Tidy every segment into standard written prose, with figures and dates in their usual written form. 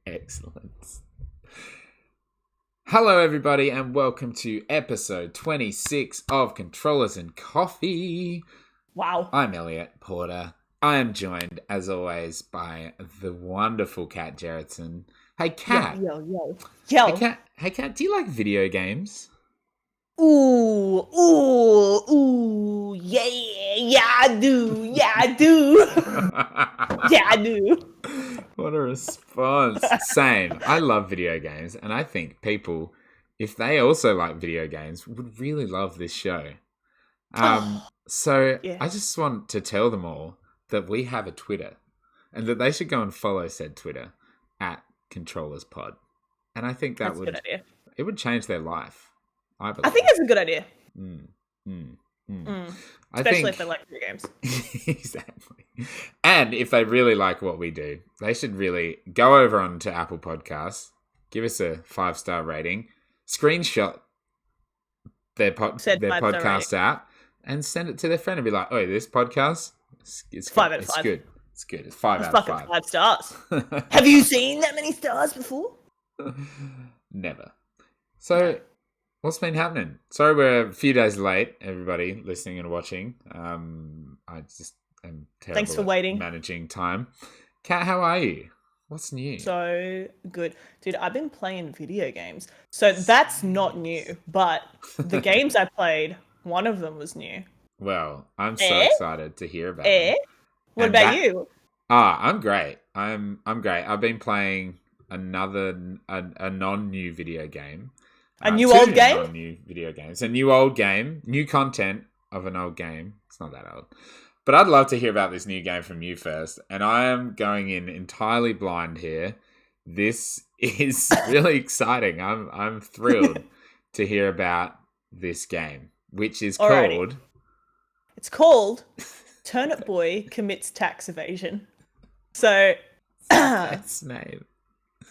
Excellent. Hello, everybody, and welcome to episode 26 of Controllers and Coffee. Wow. I'm Elliot Porter. I am joined, as always, by the wonderful Kat Gerritsen. Hey, Kat. Yo. Hey, Kat, do you like video games? Ooh, yeah, I do. Yeah, I do. What a response. Same. I love video games, and I think people, if they also like video games, would really love this show. So Yeah. I just want to tell them all that we have a Twitter and that they should go and follow said Twitter at ControllersPod. And I think That's a good idea. It would change their life. I think it's a good idea. Especially if they like video games. Exactly. And if they really like what we do, they should really go over onto Apple Podcasts, give us a 5-star rating, screenshot their podcast app, and send it to their friend and be like, "Oh, this podcast, it's 5 out of 5. It's good. It's good. It's 5 out of 5. 5 stars. Have you seen that many stars before? Never. So, what's been happening? Sorry, we're a few days late, everybody listening and watching. I just am terrible. Thanks for waiting. Managing time. Kat, how are you? What's new? So good. Dude, I've been playing video games. So that's not new, but the games I played, one of them was new. Well, I'm so excited to hear about it. What about you? I'm great. I'm great. I've been playing a non-new video game. A new old game? Non-new video games. A new old game. New content of an old game. It's not that old. But I'd love to hear about this new game from you first. And I am going in entirely blind here. This is really exciting. I'm thrilled to hear about this game, which is called... It's called Turnip Boy Commits Tax Evasion. So... That's name.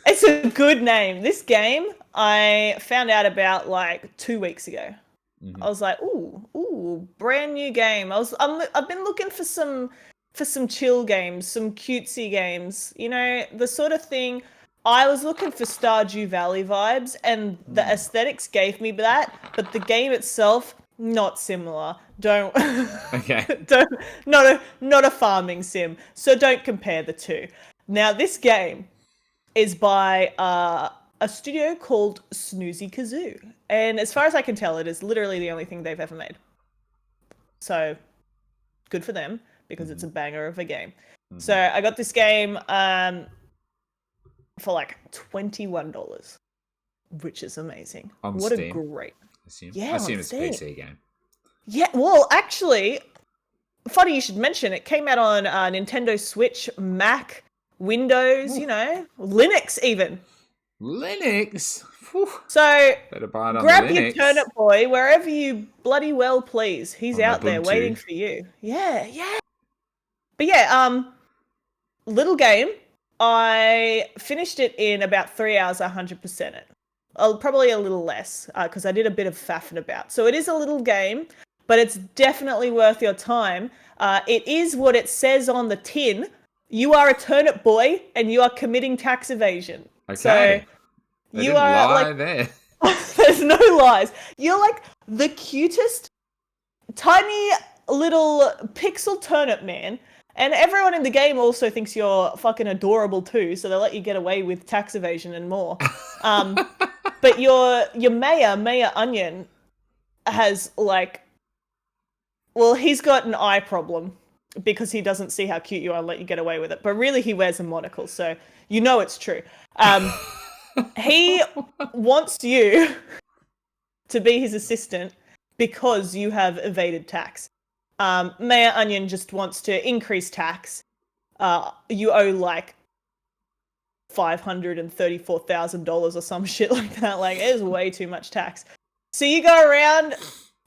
It's a good name. This game I found out about like 2 weeks ago. Mm-hmm. I was like, ooh, brand new game. I've been looking for some chill games, some cutesy games. You know, the sort of thing. I was looking for Stardew Valley vibes, and the aesthetics gave me that, but the game itself not similar. Not a farming sim. So don't compare the two. Now this game is by a studio called Snoozy Kazoo. And as far as I can tell, it is literally the only thing they've ever made. So, good for them, because it's a banger of a game. Mm-hmm. So, I got this game for like $21, which is amazing. On What Steam, a great... I assume it's a PC game. Yeah, well, actually, funny you should mention, it came out on Nintendo Switch, Mac, Windows, you know, Linux even. Linux? Whew. So, better buy it on grab Linux. your Turnip Boy wherever you bloody well please. He's out there waiting for you. Yeah. But yeah, little game. I finished it in about 3 hours, 100% it. Probably a little less, because I did a bit of faffing about. So it is a little game, but it's definitely worth your time. It is what it says on the tin. You are a turnip boy, and you are committing tax evasion. Okay. So you are like there. There's no lies. You're like the cutest, tiny little pixel turnip man, and everyone in the game also thinks you're fucking adorable too. So they let you get away with tax evasion and more. But your Mayor Onion has like, well, he's got an eye problem because he doesn't see how cute you are and let you get away with it. But really, he wears a monocle, so you know it's true. He wants you to be his assistant because you have evaded tax. Mayor Onion just wants to increase tax. You owe like $534,000 or some shit like that. Like, it is way too much tax. So you go around,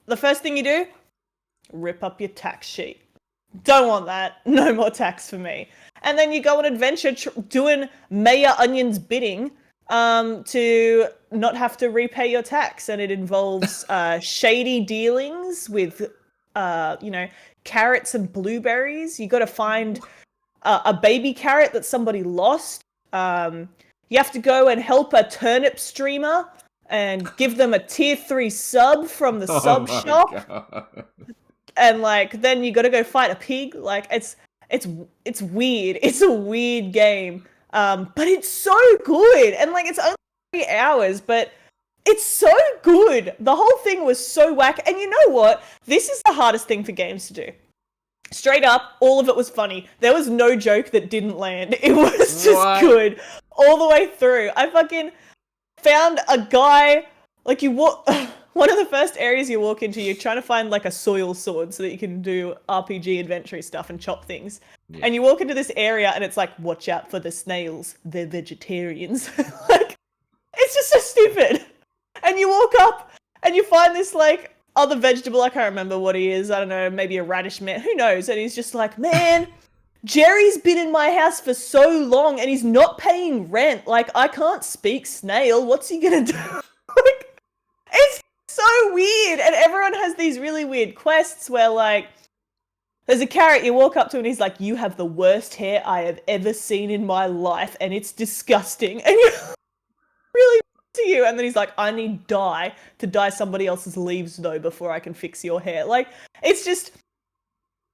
the first thing you do, rip up your tax sheet. Don't want that. No more tax for me. And then you go on adventure doing Mayor Onion's bidding to not have to repay your tax. And it involves shady dealings with, carrots and blueberries. You got to find a baby carrot that somebody lost. You have to go and help a turnip streamer and give them a tier 3 sub from the sub shop. God. And like then you got to go fight a pig. Like it's weird. It's a weird game. But it's so good. And like it's only 3 hours, but it's so good. The whole thing was so whack. And you know what? This is the hardest thing for games to do. Straight up, all of it was funny. There was no joke that didn't land. It was just good all the way through. I fucking found a guy, like you walk, one of the first areas you walk into, you're trying to find like a soil sword so that you can do RPG adventure stuff and chop things. Yeah. And you walk into this area and it's like, watch out for the snails. They're vegetarians. Like, it's just so stupid. And you walk up and you find this like other vegetable. I can't remember what he is. I don't know, maybe a radish man. Who knows? And he's just like, man, Jerry's been in my house for so long and he's not paying rent. Like, I can't speak snail. What's he gonna do? Like, it's so weird. And everyone has these really weird quests where like, there's a carrot, you walk up to him and he's like, you have the worst hair I have ever seen in my life and it's disgusting. And you're really to you. And then he's like, I need dye to dye somebody else's leaves though before I can fix your hair. Like, it's just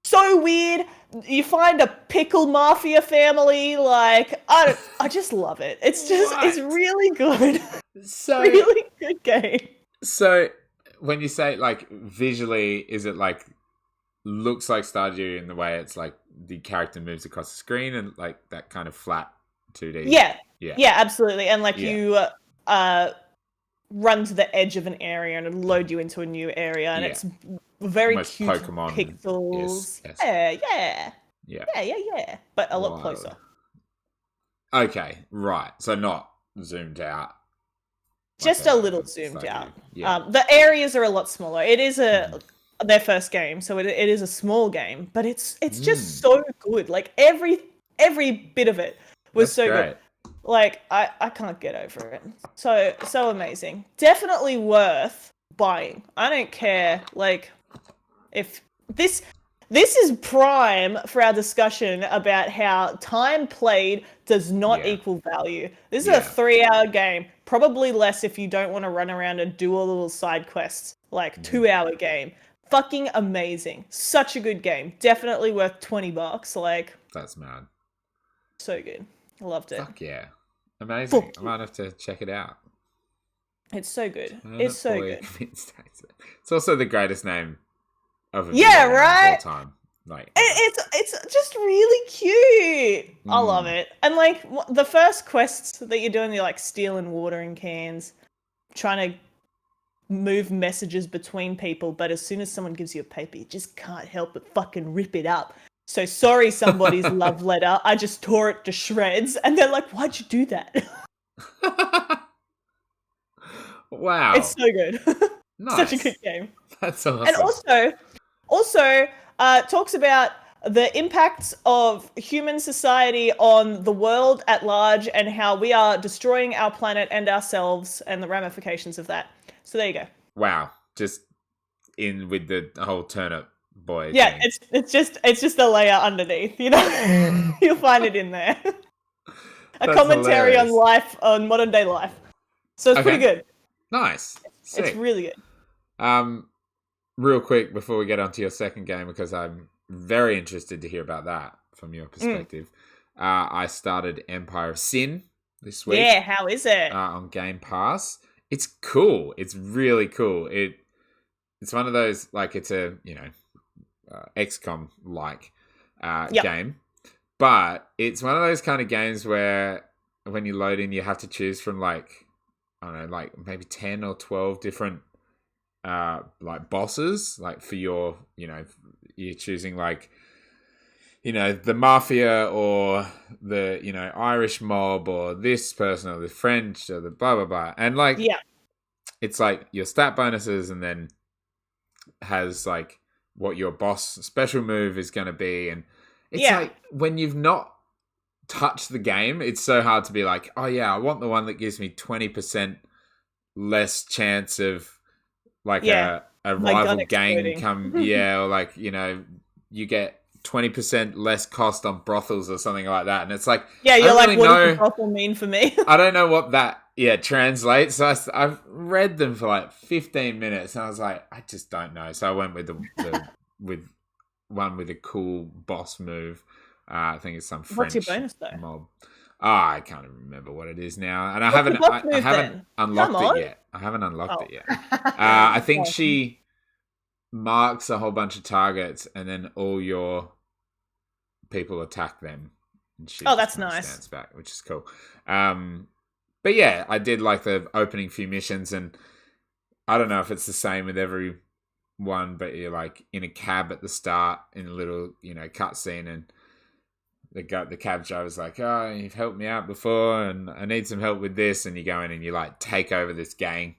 so weird. You find a pickle mafia family. Like, I just love it. It's just, it's really good. So really good game. So when you say like visually, is it like looks like Stardew in the way it's like the character moves across the screen and like that kind of flat 2D? Yeah, absolutely. And like you run to the edge of an area and it'll load you into a new area, and it's very almost cute Pokemon pixels. Yeah. But a lot closer. Okay, right. So not zoomed out. Just a little zoomed out. Yeah. The areas are a lot smaller. It is their first game, so it is a small game, but it's just so good. Like every bit of it was so good. Like I can't get over it. So amazing. Definitely worth buying. I don't care. Like if this is prime for our discussion about how time played does not equal value. This is a 3-hour game. Probably less if you don't want to run around and do all the little side quests. Like 2-hour game. Fucking amazing. Such a good game. Definitely worth $20. Like, that's mad. So good. I loved it. Fuck yeah. Amazing. I might have to check it out. It's so good. It's so good. It's also the greatest name of a right? of all time. Like, it's just really cute. I love it. And like the first quests that you're doing, you're like stealing watering cans, trying to move messages between people, but as soon as someone gives you a paper, you just can't help but fucking rip it up. So sorry, somebody's love letter. I just tore it to shreds. And they're like, why'd you do that? Wow. It's so good. Nice. Such a good game. That's awesome. And also talks about the impacts of human society on the world at large and how we are destroying our planet and ourselves and the ramifications of that. So there you go. Wow. Just in with the whole turnip boy thing. It's just a layer underneath, you know. You'll find it in there. A commentary hilarious. On life, on modern day life. So it's pretty good. Nice. Sick. It's really good. Real quick before we get on to your second game, because I'm very interested to hear about that from your perspective. I started Empire of Sin this week. Yeah, how is it? On Game Pass. It's cool. It's really cool. It's one of those, like, it's a, XCOM-like game. But it's one of those kind of games where when you load in, you have to choose from, like, I don't know, like maybe 10 or 12 different like bosses, like for your, you're choosing like, the mafia or the, Irish mob or this person or the French or the blah, blah, blah. And like, it's like your stat bonuses and then has like what your boss special move is going to be. And it's like when you've not touched the game, it's so hard to be like, oh yeah, I want the one that gives me 20% less chance of like a rival gang come, or like, you get 20% less cost on brothels or something like that. And it's like, Yeah, I you're don't like, really what know. does the brothel mean for me? I don't know what that translates. So I've read them for like 15 minutes, and I was like, I just don't know. So I went with the with one with a cool boss move. I think it's some What's French your bonus though? mob. I can't even remember what it is now, and I What's haven't the boss I move haven't then? Come unlocked it on. yet. I haven't unlocked Oh. it yet. I think Oh. she marks a whole bunch of targets, and then all your people attack them. And she Oh, just that's kinda nice. stands back, which is cool. But yeah, I did like the opening few missions, and I don't know if it's the same with every one, but you're like in a cab at the start in a little, cutscene, and the cab driver's like, "Oh, you've helped me out before, and I need some help with this." And you go in and you like take over this gang,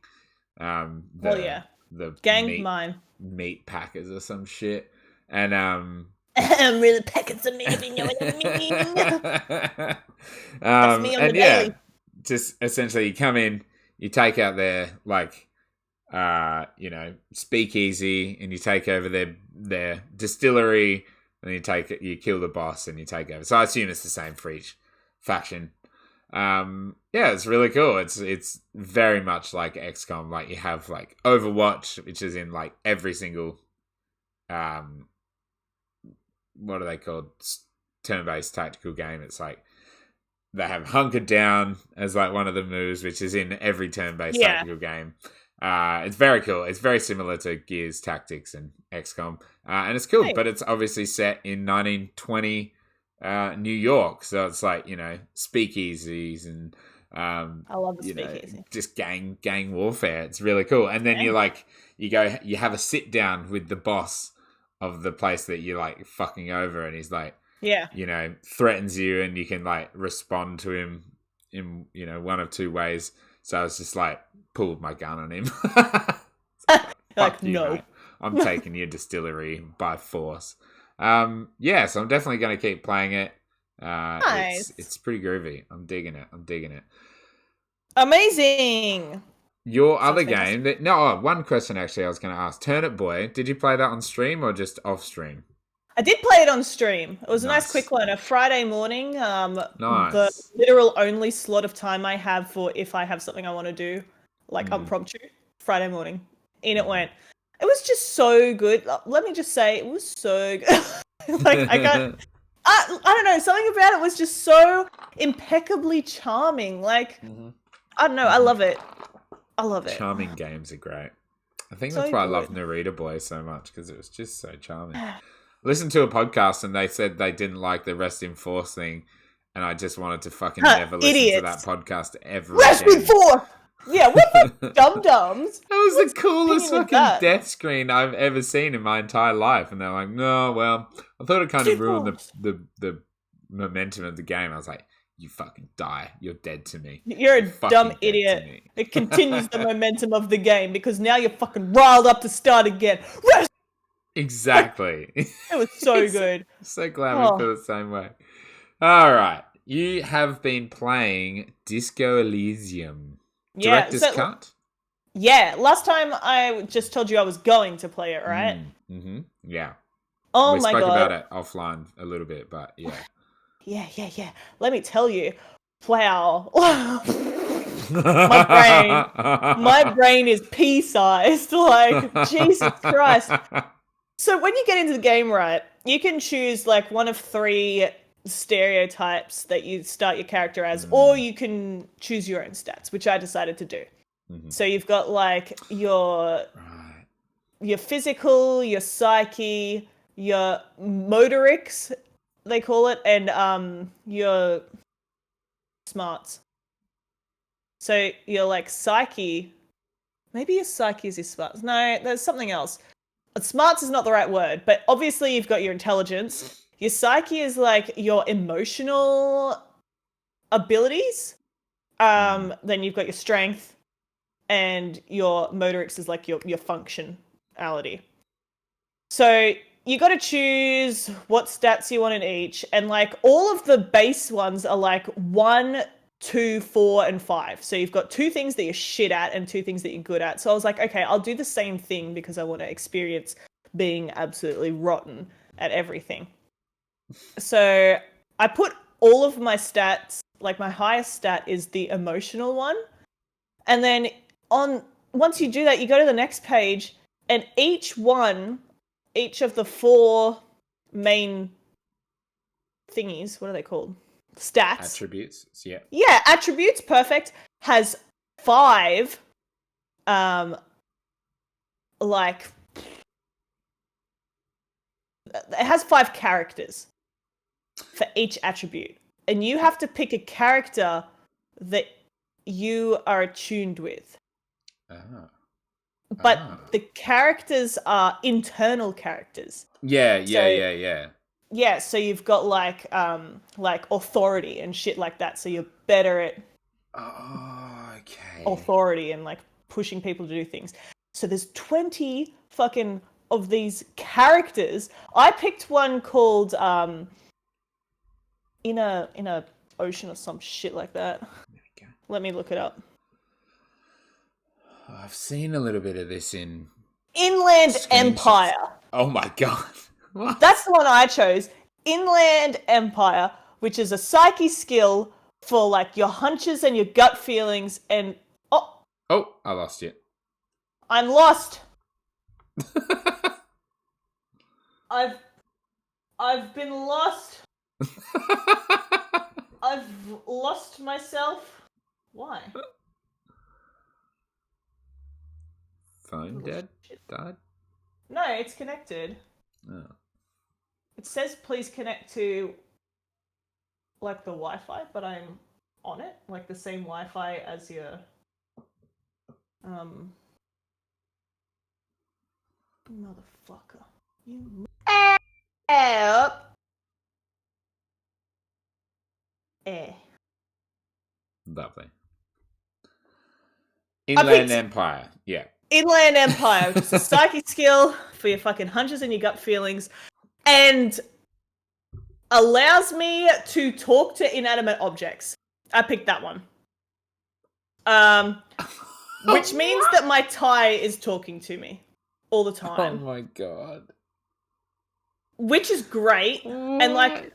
Well, yeah. the Gang mine. meat packers or some shit, and I'm really packing some meat, if you know what I mean. That's me on the and yeah, daily. just essentially you come in, you take out their like speakeasy, and you take over their distillery, and you kill the boss and you take over. So I assume it's the same for each faction. Yeah, it's really cool. It's very much like XCOM. Like you have like Overwatch, which is in like every single what are they called? Turn-based tactical game. It's like they have hunkered down as like one of the moves, which is in every turn-based tactical game. It's very cool. It's very similar to Gears Tactics and XCOM, and it's cool. Hey. But it's obviously set in 1920 New York, so it's like speakeasies and I love the speakeasy. just gang warfare. It's really cool. And then you have a sit down with the boss of the place that you're like fucking over, and he's like, threatens you, and you can like respond to him in one of two ways. So I was just like pulled my gun on him. Fuck you, no. mate. I'm taking your distillery by force. So I'm definitely going to keep playing it. Nice. It's pretty groovy. I'm digging it. Amazing. Your other game one question actually I was going to ask. Turnip Boy, did you play that on stream or just off stream? I did play it on stream. It was a nice quick one. A Friday morning. Nice. The literal only slot of time I have for if I have something I want to do, like impromptu, Friday morning. In it went. It was just so good. Let me just say, it was so good. Like I don't know, something about it was just so impeccably charming. Like I don't know, I love it. Charming games are great. I think So that's why I good. love Narita Boy so much, because it was just so charming. Listened to a podcast and they said they didn't like the Rest in Force thing, and I just wanted to fucking never listen to that podcast ever Rest again. in Force! Yeah, what the dum-dums? That was the coolest opinion is fucking that? death screen I've ever seen in my entire life. And they're like, no, well, I thought it kind of ruined the momentum of the game. I was like, you fucking die. You're dead to me. You're a fucking dumb dead to idiot. me. It continues the momentum of the game because now you're fucking riled up to start again. Rest! Exactly. It was so good. So glad we feel the same way. All right. You have been playing Disco Elysium. Director's Cut? Yeah, last time I just told you I was going to play it, right? Yeah. Oh we my spoke god. about it offline a little bit, but yeah. Yeah. Let me tell you. Wow. My brain is pea-sized. Like, Jesus Christ. So when you get into the game, right, you can choose like one of three stereotypes that you start your character as, or you can choose your own stats, which I decided to do. So you've got like your physical, your psyche, your motorics, they call it, and your smarts. So your like psyche, maybe your psyche is your smarts. No, there's something else. Smarts is not the right word, but obviously you've got your intelligence. Your psyche is like your emotional abilities. Then you've got your strength, and your motorics is like your functionality. So you got to choose what stats you want in each, and like all of the base ones are like 1, 2, 4, and 5. So you've got 2 things that you're shit at and 2 things that you're good at. So I was like, okay, I'll do the same thing because I want to experience being absolutely rotten at everything. So I put all of my stats, like my highest stat is the emotional one. And then once you do that, you go to the next page, and each of the 4 main thingies, what are they called? Stats. Attributes. Yeah. Yeah, attributes, perfect. Has 5 like it has 5 characters for each attribute. And you have to pick a character that you are attuned with. But the characters are internal characters. Yeah. So you've got like authority and shit like that. So you're better at authority and like pushing people to do things. So there's 20 fucking of these characters. I picked one called in a ocean or some shit like that. Let me look it up. I've seen a little bit of this in Inland Empire. Oh my god. What? That's the one I chose. Inland Empire, which is a psyche skill for like your hunches and your gut feelings. And oh, I lost you. I'm lost. I've been lost. I've lost myself. Why? Phone dead? Died? No, it's connected. Oh. It says please connect to like the Wi-Fi, but I'm on it, like the same Wi-Fi as your motherfucker. You up. Lovely. Inland Empire, yeah. Inland Empire, which is a psychic skill for your fucking hunches and your gut feelings, and allows me to talk to inanimate objects. I picked that one. Which means that my Thai is talking to me all the time. Oh my god. Which is great. What? And like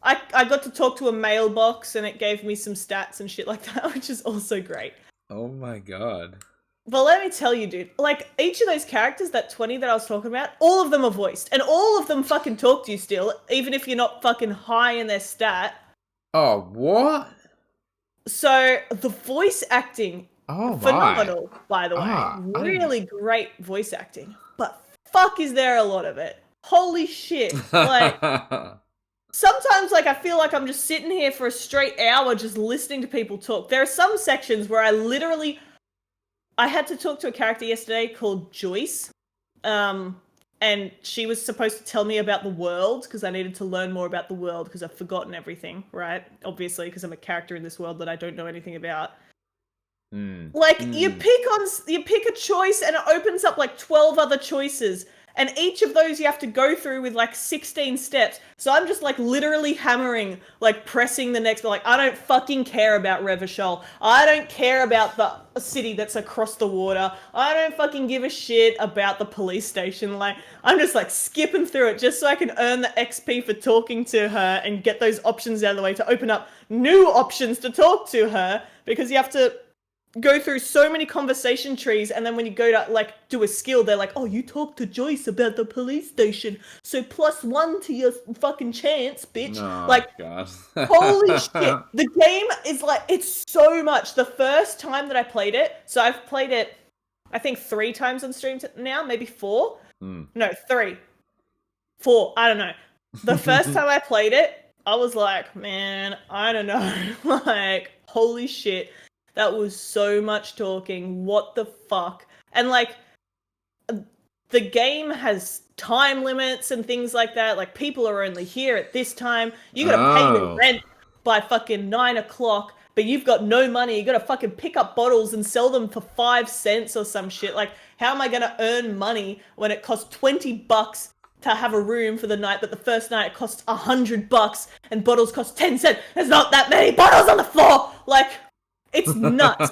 I got to talk to a mailbox and it gave me some stats and shit like that, which is also great. Oh my god. But let me tell you, dude, like each of those characters, that 20 that I was talking about, all of them are voiced. And all of them fucking talk to you still, even if you're not fucking high in their stat. Oh, what? So the voice acting, phenomenal, by the way. Really great voice acting. But fuck is there a lot of it. Holy shit. Like, sometimes like I feel like I'm just sitting here for a straight hour just listening to people talk. There are some sections where I had to talk to a character yesterday called Joyce, and she was supposed to tell me about the world because I needed to learn more about the world because I've forgotten everything, right? Obviously, because I'm a character in this world that I don't know anything about. You pick a choice and it opens up like 12 other choices. And each of those you have to go through with like 16 steps. So I'm just like literally hammering, like pressing the next, like I don't fucking care about Revachol. I don't care about the city that's across the water. I don't fucking give a shit about the police station. Like I'm just like skipping through it just so I can earn the XP for talking to her and get those options out of the way to open up new options to talk to her, because you have to go through so many conversation trees, and then when you go to like do a skill, they're like, oh, you talked to Joyce about the police station, so +1 to your fucking chance, bitch. Oh, like God. Holy shit, the game is like, it's so much. The first time that I played it, so I've played it I think 3 times on stream now, maybe 4. No, 3 4, I don't know. The first time I played it, I was like, man, I don't know. Like, holy shit. That was so much talking. What the fuck? And like, the game has time limits and things like that. Like, people are only here at this time. You gotta pay the rent by fucking 9 o'clock, but you've got no money. You gotta fucking pick up bottles and sell them for 5 cents or some shit. Like, how am I gonna earn money when it costs $20 to have a room for the night, but the first night it costs $100 and bottles cost 10 cents? There's not that many bottles on the floor! Like, it's nuts.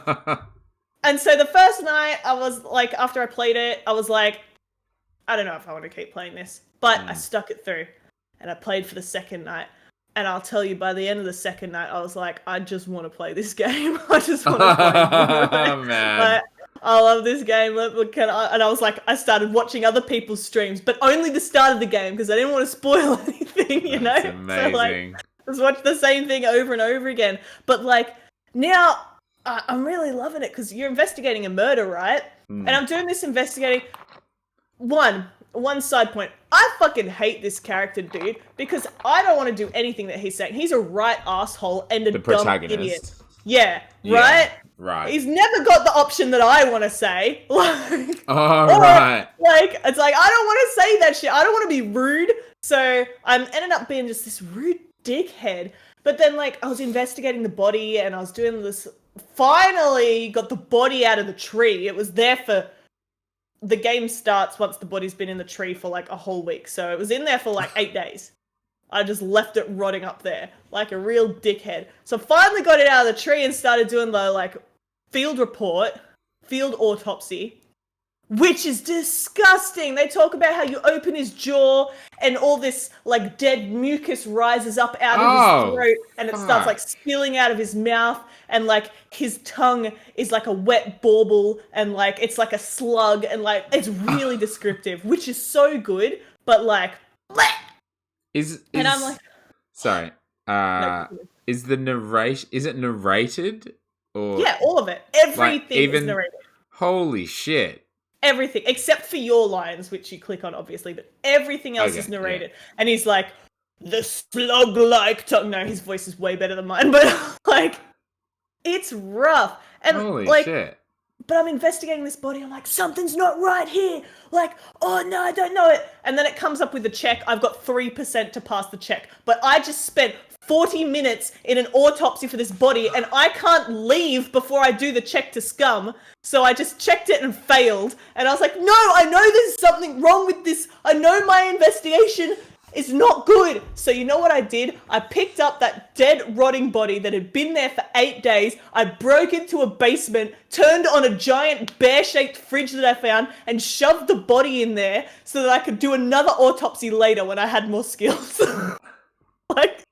And so the first night, I was like, after I played it, I was like, I don't know if I want to keep playing this, but I stuck it through. and I played for the second night. And I'll tell you, by the end of the second night, I was like, I just want to play this game. I just want to play it. Oh, man. Like, I love this game. And I was like, I started watching other people's streams, but only the start of the game because I didn't want to spoil anything, you know? That's amazing. So, like, just watch the same thing over and over again. But, like, now I'm really loving it because you're investigating a murder, right? And I'm doing this investigating. One side point. I fucking hate this character, dude, because I don't want to do anything that he's saying. He's a right asshole and a dumb idiot. Yeah, right? Right. He's never got the option that I want to say. Like, right. Like, it's like, I don't want to say that shit. I don't want to be rude. So I'm ended up being just this rude dickhead. But then, like, I was investigating the body and I was doing this. Finally got the body out of the tree. It was there for... The game starts once the body's been in the tree for like a whole week. So it was in there for like 8 days. I just left it rotting up there like a real dickhead. So finally got it out of the tree and started doing the like field autopsy, which is disgusting. They talk about how you open his jaw and all this like dead mucus rises up out of his throat and it starts like spilling out of his mouth. And, like, his tongue is like a wet bauble and, like, it's like a slug and, like, it's really descriptive, which is so good, but, like, bleh! And I'm like... Sorry. Is the narration... Is it narrated? Or... Yeah, all of it. Everything is narrated. Holy shit. Everything, except for your lines, which you click on, obviously, but everything else is narrated. Yeah. And he's like, the slug-like tongue... No, his voice is way better than mine, but, like... It's rough. And holy like, shit. But I'm investigating this body. I'm like, something's not right here. Like, oh no, I don't know it. And then it comes up with the check. I've got 3% to pass the check. But I just spent 40 minutes in an autopsy for this body and I can't leave before I do the check to scum. So I just checked it and failed. And I was like, no, I know there's something wrong with this. I know my investigation is not good. So you know what I did? I picked up that dead, rotting body that had been there for 8 days. I broke into a basement, turned on a giant bear-shaped fridge that I found, and shoved the body in there so that I could do another autopsy later when I had more skills. Like,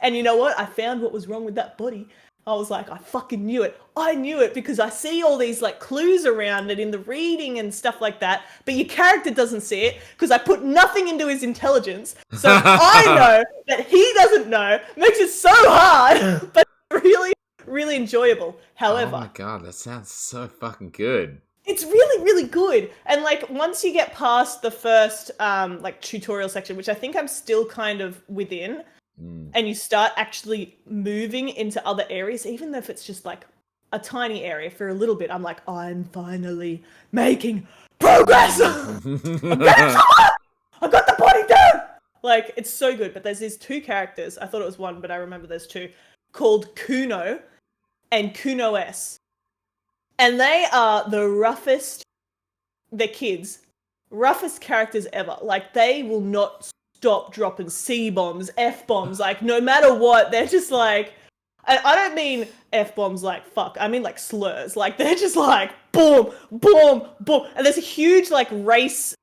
and you know what? I found what was wrong with that body. I was like, I fucking knew it. I knew it because I see all these like clues around it in the reading and stuff like that. But your character doesn't see it because I put nothing into his intelligence. So I know that he doesn't know. Makes it so hard, but really, really enjoyable. However, oh my god, that sounds so fucking good. It's really, really good. And like once you get past the first like tutorial section, which I think I'm still kind of within. And you start actually moving into other areas, even if it's just like a tiny area for a little bit. I'm like, I'm finally making progress. I'm getting somewhere. I got the body down. Like, it's so good. But there's these two characters. I thought it was one, but I remember there's two called Kuno and Kuno S. And they are the roughest, they're kids, roughest characters ever. Like, they will not stop dropping C-bombs, F-bombs, like, no matter what, they're just like, I don't mean F-bombs like fuck, I mean like slurs, like, they're just like, boom, boom, boom, and there's a huge, like, race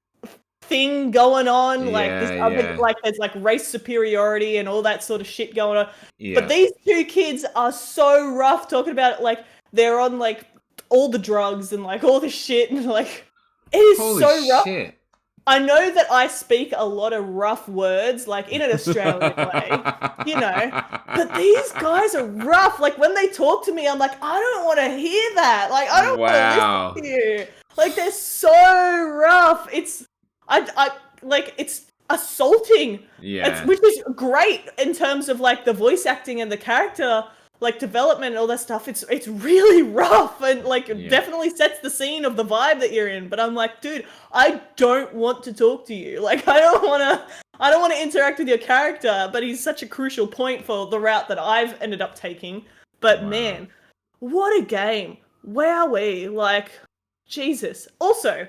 thing going on, like, this other, like, there's, like, race superiority and all that sort of shit going on, but these two kids are so rough, talking about it, like, they're on, like, all the drugs and, like, all the shit, and, like, it is holy so rough. Shit. I know that I speak a lot of rough words, like in an Australian way, you know, but these guys are rough. Like when they talk to me, I'm like, I don't want to hear that. Like, I don't want to listen to you. Like, they're so rough. It's, I like, it's assaulting. Yeah. Which is great in terms of like the voice acting and the character, like development and all that stuff. It's really rough and like definitely sets the scene of the vibe that you're in. But I'm like, dude, I don't want to talk to you. Like, I don't want to interact with your character, but he's such a crucial point for the route that I've ended up taking. But man, what a game. Wowee. Like, Jesus. Also,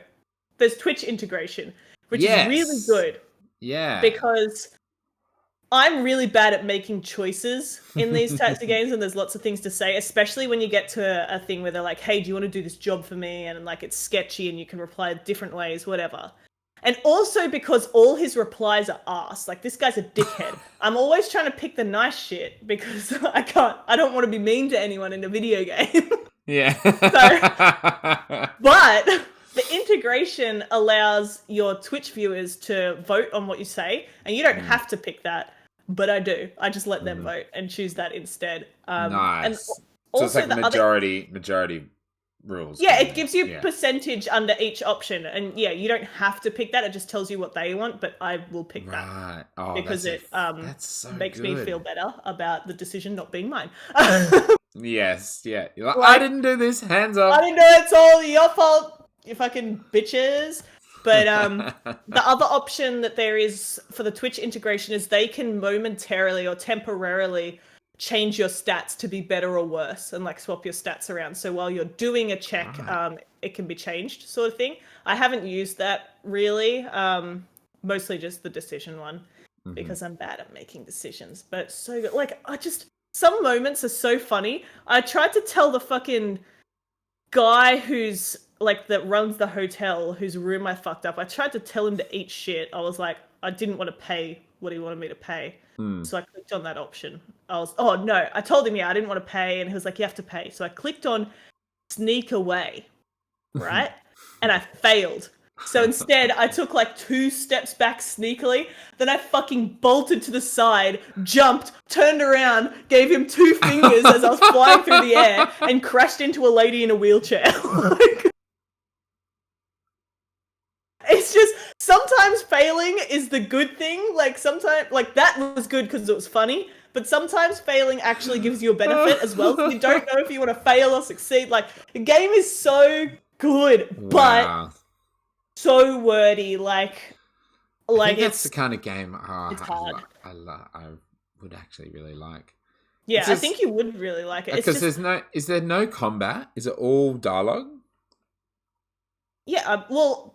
there's Twitch integration, which is really good. Yeah. Because I'm really bad at making choices in these types of games, and there's lots of things to say, especially when you get to a thing where they're like, hey, do you want to do this job for me? And like, it's sketchy and you can reply different ways, whatever. And also because all his replies are arse. Like, this guy's a dickhead. I'm always trying to pick the nice shit because I don't want to be mean to anyone in a video game. Yeah. But the integration allows your Twitch viewers to vote on what you say, and you don't have to pick that, but I do. I just let them vote and choose that instead. Nice. And So also it's like majority rules. Yeah, it gives you percentage under each option, and yeah, you don't have to pick that. It just tells you what they want, but I will pick that because that's so makes me feel better about the decision not being mine. Yes, yeah. You're like, I didn't do this. Hands up. I didn't know it's all your fault, you fucking bitches. But the other option that there is for the Twitch integration is they can momentarily or temporarily change your stats to be better or worse and like swap your stats around. So while you're doing a check, it can be changed, sort of thing. I haven't used that really, mostly just the decision one because I'm bad at making decisions. But it's so good. Like, some moments are so funny. I tried to tell the fucking guy who's like that runs the hotel whose room I fucked up. I tried to tell him to eat shit. I was like, I didn't want to pay what he wanted me to pay. So I clicked on that option. I told him, I didn't want to pay. And he was like, you have to pay. So I clicked on sneak away, right? And I failed. So instead, I took like 2 steps back sneakily. Then I fucking bolted to the side, jumped, turned around, gave him 2 fingers as I was flying through the air, and crashed into a lady in a wheelchair. It's just, sometimes failing is the good thing. Like, sometimes, like, that was good because it was funny. But sometimes failing actually gives you a benefit as well. So you don't know if you want to fail or succeed. Like, the game is so good, but so wordy. Like I think that's the kind of game it's hard. I would actually really like. Yeah, I think you would really like it. Because is there no combat? Is it all dialogue? Yeah, well,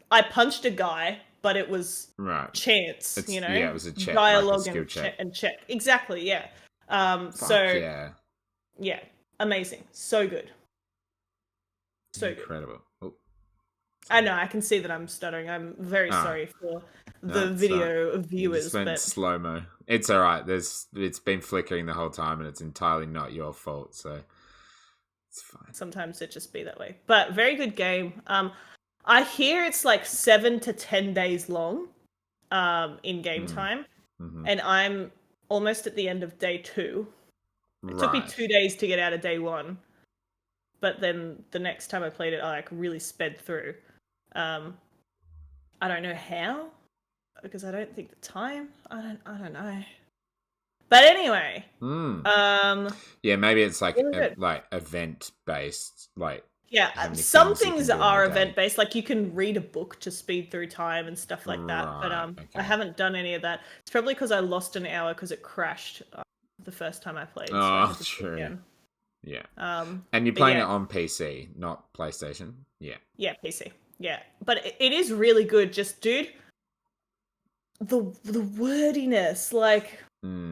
I punched a guy, but it was chance, Yeah, it was a check. Dialogue like a and check. Exactly, yeah. Yeah, amazing. So good. So incredible. Good. I know, I can see that I'm stuttering. I'm very sorry for the video viewers. But slow-mo. It's all right. It's been flickering the whole time, and it's entirely not your fault, so it's fine. Sometimes it just be that way. But very good game. I hear it's like 7 to 10 days long in game time, and I'm almost at the end of day 2. It took me 2 days to get out of day 1, but then the next time I played it, I like really sped through. I don't know how, because I don't think the time. I don't know. But anyway, yeah, maybe it's like event based, like. Yeah, some things are event-based, like you can read a book to speed through time and stuff like that, but I haven't done any of that. It's probably because I lost an hour because it crashed the first time I played. Oh, true. Yeah. And you're playing it on PC, not PlayStation? Yeah. Yeah, PC. Yeah. But it is really good, just, dude, the wordiness, like...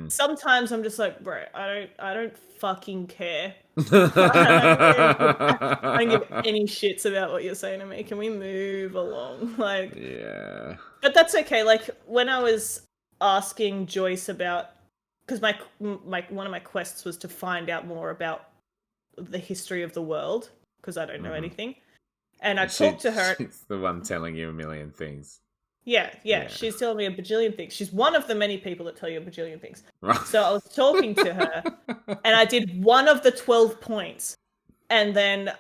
Sometimes I'm just like, bro, I don't fucking care. I don't give any shits about what you're saying to me. Can we move along? Like, yeah. But that's okay. Like, when I was asking Joyce about, because my one of my quests was to find out more about the history of the world, because I don't know anything, and I talked to her. She's the one telling you a million things. Yeah, she's telling me a bajillion things. She's one of the many people that tell you a bajillion things. So I was talking to her, and I did one of the 12 points. And then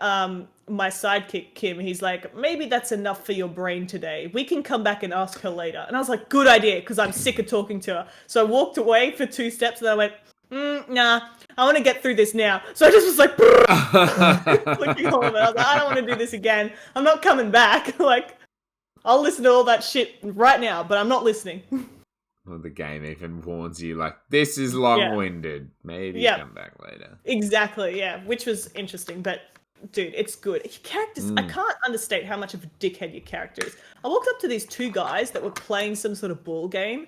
my sidekick, Kim, he's like, maybe that's enough for your brain today. We can come back and ask her later. And I was like, good idea, because I'm sick of talking to her. So I walked away for 2 steps, and then I went, nah, I want to get through this now. So I just was like, clicking all of it. I was like, I don't want to do this again. I'm not coming back. Like, I'll listen to all that shit right now, but I'm not listening. Well, the game even warns you, like, this is long-winded. Maybe come back later. Exactly, yeah, which was interesting, but, dude, it's good. Your characters, I can't understate how much of a dickhead your character is. I walked up to these 2 guys that were playing some sort of ball game,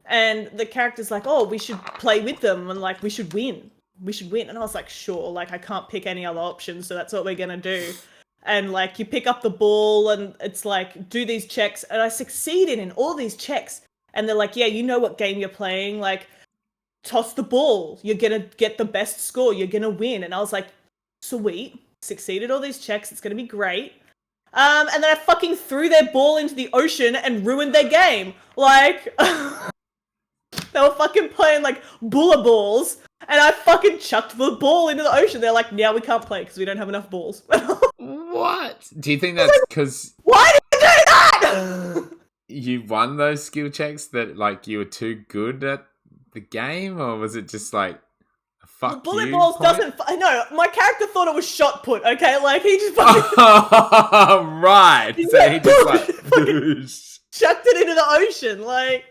and the character's like, oh, we should play with them, and, like, we should win. And I was like, sure, like, I can't pick any other options, so that's what we're gonna do. and like you pick up the ball and it's like do these checks, and I succeeded in all these checks, and they're like, yeah, you know what game you're playing, like toss the ball, you're gonna get the best score, you're gonna win. And I was like, sweet, succeeded all these checks, it's gonna be great. And then I fucking threw their ball into the ocean and ruined their game. Like, they were fucking playing like bulla balls, and I fucking chucked the ball into the ocean. They're like, now we can't play because we don't have enough balls. What? Do you think that's because Why did you do that? you won those skill checks, that like you were too good at the game, or was it just like a fuck Bullet you balls point? doesn't. No, my character thought it was shot put. Okay, like he just fucking Oh, right. So he just like chucked it into the ocean. Like,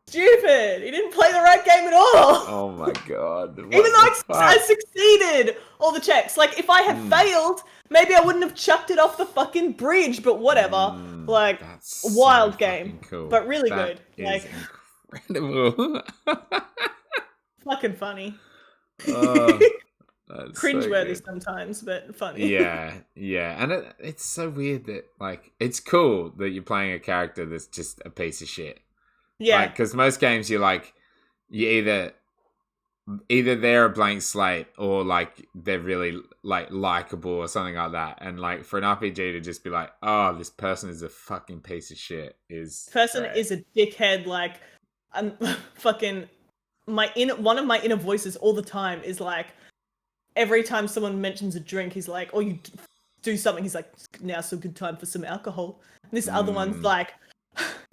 stupid. He didn't play the right game at all. Oh my god. What Even though the I fuck? succeeded all the checks. Like, if I had failed, maybe I wouldn't have chucked it off the fucking bridge. But whatever. Like, That's wild so game, fucking cool. but really That good. is Like, incredible. fucking funny. Oh, that's so Cringeworthy good. sometimes, but funny. Yeah, and it's so weird that like it's cool that you're playing a character that's just a piece of shit. Yeah. Because most games you either they're a blank slate or like they're really like likable or something like that. And like for an RPG to just be like, oh, this person is a fucking piece of shit is Person great. is a dickhead. Like, I'm fucking one of my inner voices all the time is like, every time someone mentions a drink, he's like, or you do something, he's like, now's a good time for some alcohol. And this other one's like,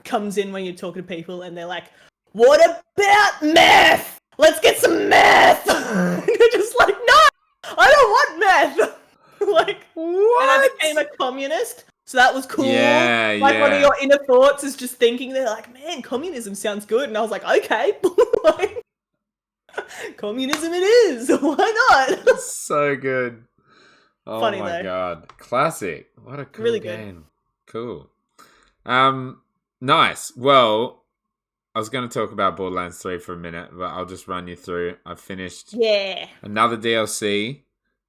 comes in when you're talking to people and they're like, what about meth? Let's get some meth. And you're just like, no, I don't want meth. Like, What? and I became a communist. So that was cool. Yeah, like one of yeah. your inner thoughts is just thinking, they're like, man, communism sounds good. And I was like, okay. Like, communism it is. Why not? So good. Oh Funny, my though. god. Classic. What a cool Really good. game. Cool. Nice. Well, I was going to talk about Borderlands 3 for a minute, but I'll just run you through. I've finished another DLC.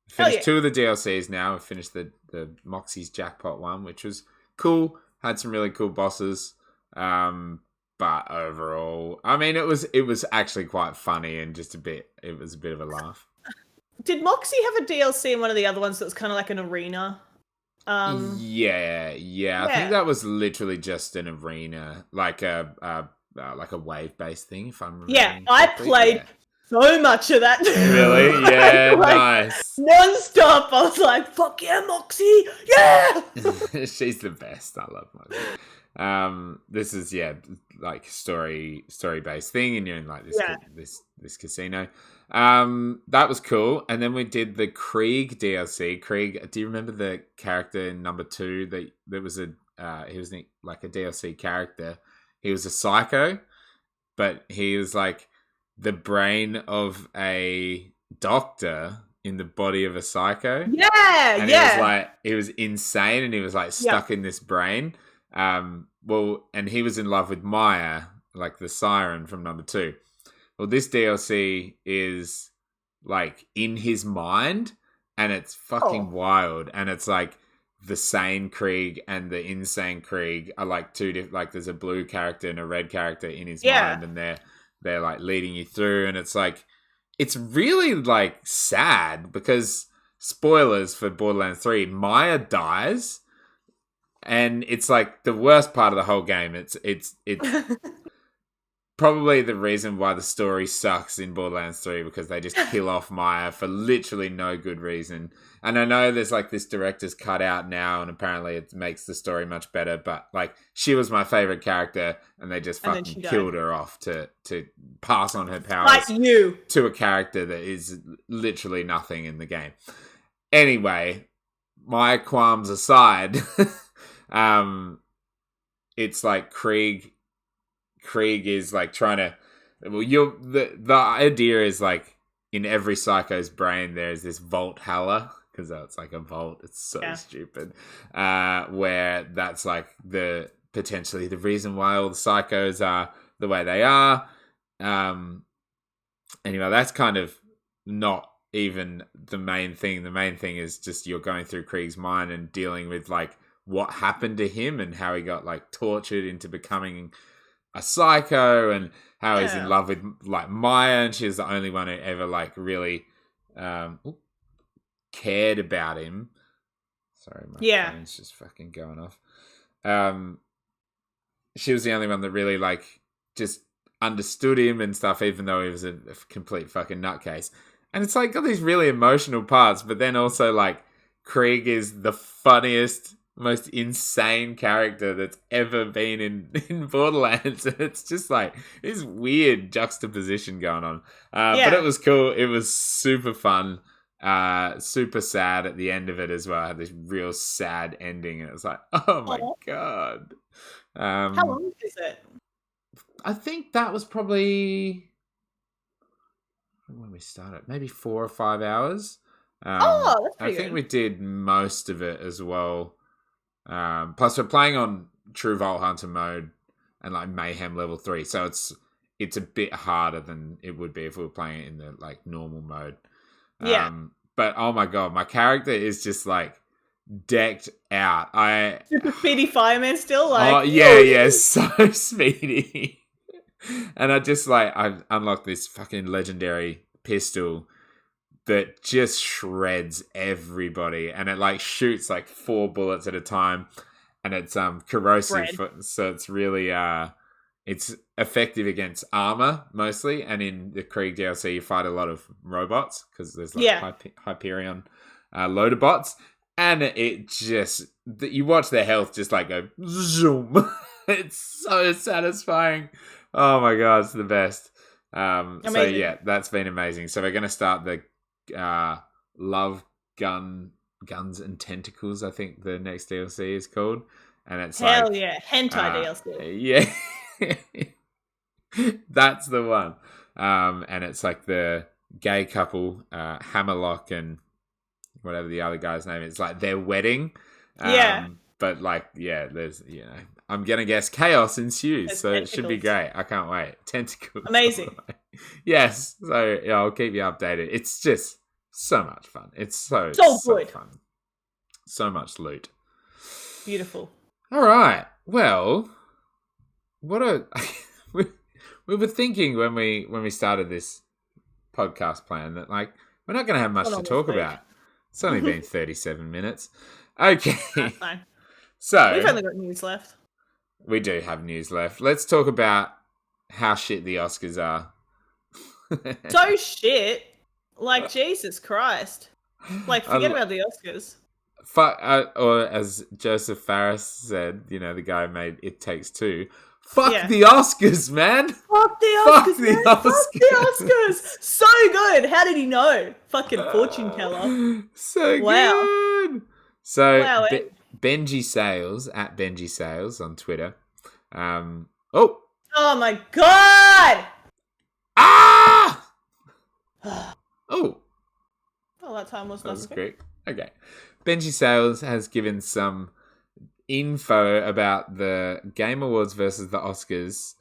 Finished yeah. 2 of the DLCs now. I've finished the Moxie's Jackpot one, which was cool. Had some really cool bosses. But overall, I mean, it was actually quite funny and it was a bit of a laugh. Did Moxie have a DLC in one of the other ones that was kind of like an arena? Yeah. I think that was literally just an arena, like a wave-based thing, if I'm remembering. Yeah, I played so much of that. Really? Yeah, nice. Non-stop. I was like, fuck yeah, Moxie! Yeah! She's the best. I love Moxie. This is like story based thing, and you're in like this casino. That was cool. And then we did the Krieg DLC. Krieg, do you remember the character in number 2 that was he was like a DLC character? He was a psycho, but he was like the brain of a doctor in the body of a psycho. Yeah, and he was insane, and he was like stuck in this brain. And he was in love with Maya, like the siren from number 2. Well, this DLC is like in his mind, and it's fucking wild. And it's like the sane Krieg and the insane Krieg are like two different. Like there's a blue character and a red character in his mind, and they're like leading you through. And it's like it's really like sad because spoilers for Borderlands 3, Maya dies. And it's like the worst part of the whole game. It's probably the reason why the story sucks in Borderlands 3, because they just kill off Maya for literally no good reason. And I know there's like this director's cut out now, and apparently it makes the story much better. But like she was my favorite character, and they just fucking killed her off to pass on her powers to a character that is literally nothing in the game. Anyway, my qualms aside. It's like Krieg is like trying to. Well, the idea is like in every psycho's brain there's this vault halla, because it's like a vault. It's so stupid. Where that's like potentially the reason why all the psychos are the way they are. Anyway, that's kind of not even the main thing. The main thing is just you're going through Krieg's mind and dealing with like what happened to him and how he got like tortured into becoming a psycho, and how he's in love with like Maya, and she's the only one who ever like really cared about him. Sorry, my phone's just fucking going off. She was the only one that really like just understood him and stuff, even though he was a complete fucking nutcase. And it's like got these really emotional parts, but then also like Krieg is the funniest, most insane character that's ever been in Borderlands. And it's just like this weird juxtaposition going on. But it was cool. It was super fun. Super sad at the end of it as well. I had this real sad ending, and it was like, oh my god. How long is it? I think that was probably when we started, maybe 4 or 5 hours. That's pretty I think good. we did most of it as well. Plus, we're playing on True Vault Hunter mode and like Mayhem level 3, so it's a bit harder than it would be if we were playing it in the like normal mode. But oh my god, my character is just like decked out. Super speedy fireman still, like. Oh yeah, so speedy. And I unlocked this fucking legendary pistol that just shreds everybody, and it like shoots like 4 bullets at a time, and it's corrosive, so it's really it's effective against armor mostly, and in the Krieg DLC you fight a lot of robots because there's like Hyperion loader bots, and it just you watch their health just like go zoom. It's so satisfying. Oh my god, it's the best. So yeah, that's been amazing. So we're going to start the Love Guns and Tentacles, I think the next DLC is called, and it's hentai DLC. Yeah. That's the one. And it's like the gay couple, Hammerlock and whatever the other guy's name is, like their wedding. But like, there's, I'm going to guess chaos ensues. There's so tentacles. It should be great. I can't wait. Tentacles. Amazing. Yes. So I'll keep you updated. It's just so much fun. It's so good. Fun. So much loot. Beautiful. All right. Well, we were thinking when we started this podcast plan that like we're not going to have much to talk about. It's only been 37 minutes. Okay. That's fine. So we've only got news left. We do have news left. Let's talk about how shit the Oscars are. So shit. Like, Jesus Christ. Like, forget about the Oscars. Or as Joseph Farris said, the guy who made It Takes Two. Fuck the Oscars, man. Fuck the Oscars. Fuck the Oscars. So good. How did he know? Fucking fortune teller. So good. So Benji Sales at Benji Sales on Twitter. Oh my god. Ah. Oh, that time was not great. Okay. Benji Sales has given some info about the Game Awards versus the Oscars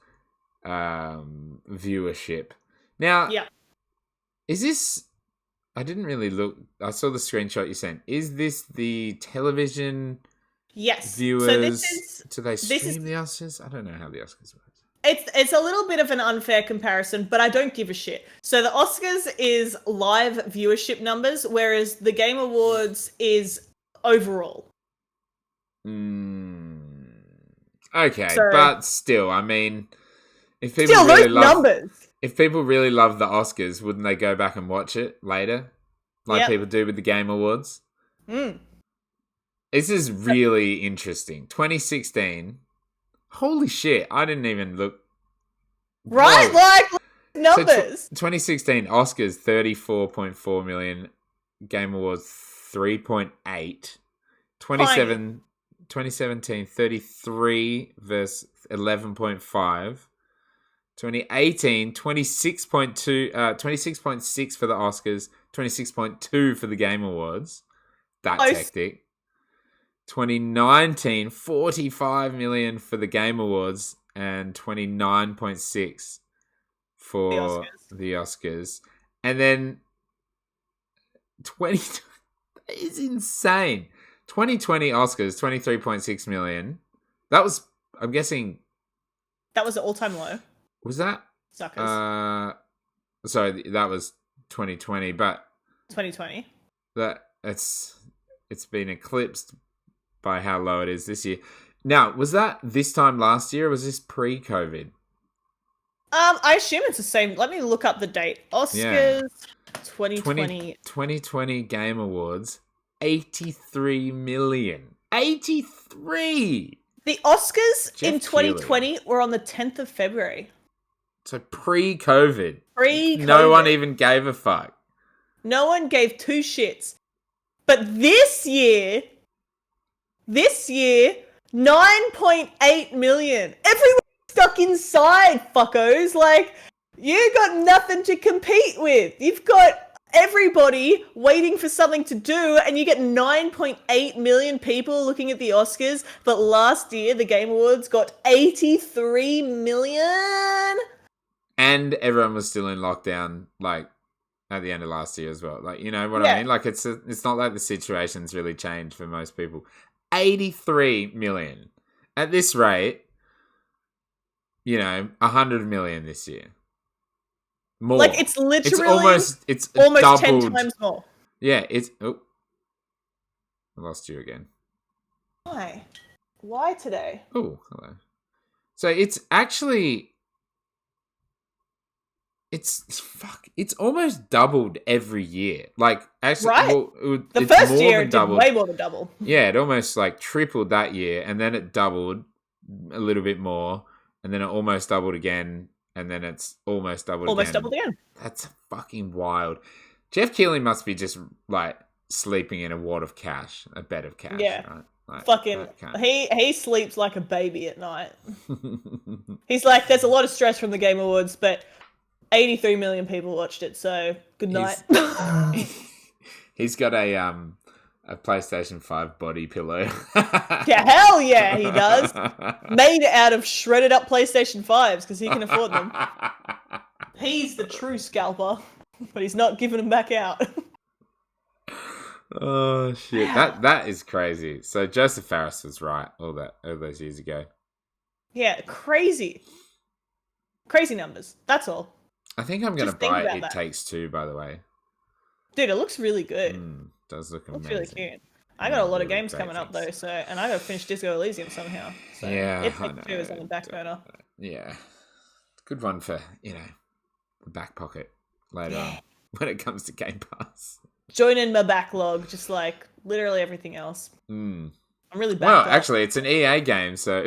viewership. Now, is this... I didn't really look... I saw the screenshot you sent. Is this the television viewers? So this is... Do they stream the Oscars? I don't know how the Oscars work. It's a little bit of an unfair comparison, but I don't give a shit. So the Oscars is live viewership numbers, whereas the Game Awards is overall. Okay, but still, I mean, if people if people really love the Oscars, wouldn't they go back and watch it later, like people do with the Game Awards? This is really interesting. 2016. Holy shit, I didn't even look. Right? Whoa. Like numbers. So 2016 Oscars 34.4 million, Game Awards 3.8. 2017 33 versus 11.5. 2018 26.2 26.6 for the Oscars, 26.2 for the Game Awards. That's hectic. 2019, 45 million for the Game Awards and 29.6 for the Oscars. And then 20 that is insane. 2020 Oscars, 23.6 million. That was, I'm guessing, That was an all-time low. was that? Suckers. Sorry, that was 2020, but 2020. that it's been eclipsed by how low it is this year. Now, was that this time last year or was this pre-COVID? I assume it's the same. Let me look up the date. Oscars 2020. 2020 Game Awards, 83 million. 83! The Oscars Jeff in 2020 were on the 10th of February. So pre-COVID. Pre-COVID. No one even gave a fuck. No one gave two shits. But this year, 9.8 million. Everyone's stuck inside, fuckos. Like, you got nothing to compete with. You've got everybody waiting for something to do, and you get 9.8 million people looking at the Oscars. But last year, the Game Awards got 83 million. And everyone was still in lockdown, like, at the end of last year as well. Like, you know what I mean? Like, it's not like the situation's really changed for most people. 83 million. At this rate, 100 million this year. More. Like, it's literally it's almost doubled. 10 times more. Yeah, it's... Oh. I lost you again. Why today? Oh, hello. So it's actually... It's almost doubled every year. Like, actually, right. The it's first more year than it doubled. did way more than double. Yeah, it almost like tripled that year, and then it doubled a little bit more, and then it almost doubled again, and then it's almost doubled again. That's fucking wild. Jeff Keighley must be just like sleeping in a bed of cash. Yeah. Right? Like, fucking, he sleeps like a baby at night. He's like, there's a lot of stress from the Game Awards, but 83 million people watched it, so good night. He's got a PlayStation 5 body pillow. Yeah, hell yeah, he does. Made out of shredded up PlayStation 5s because he can afford them. He's the true scalper, but he's not giving them back out. Oh shit, that is crazy. So Joseph Fares was right all those years ago. Yeah, crazy numbers. That's all. I think I'm going to buy It Takes Two, by the way. Dude, it looks really good. Does look amazing. Looks really cute. I got a lot of games coming up though, and I got to finish Disco Elysium somehow. So yeah, It Takes Two is on the back burner. Yeah, good one for the back pocket later on when it comes to Game Pass. Join in my backlog, just like literally everything else. I'm really bad. Well, actually, it's an EA game, so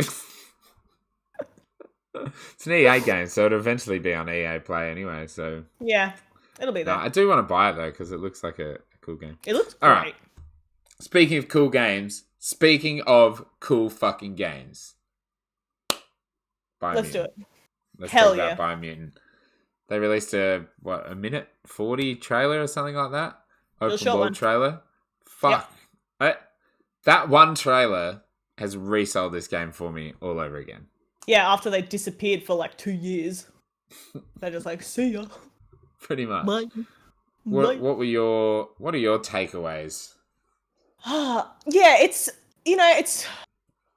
it's an EA game, so it'll eventually be on EA Play anyway. So yeah, it'll be there. I do want to buy it though because it looks like a cool game. It looks great. All right. Speaking of cool games, speaking of cool fucking games, Let's do it. Let's Hell talk about Biomutant. They released a minute 40 trailer or something like that. Open world trailer. Fuck. Yep. That one trailer has resold this game for me all over again. Yeah, after they disappeared for like 2 years. They're just like, see ya. Pretty much. Bye. What are your takeaways? Yeah, it's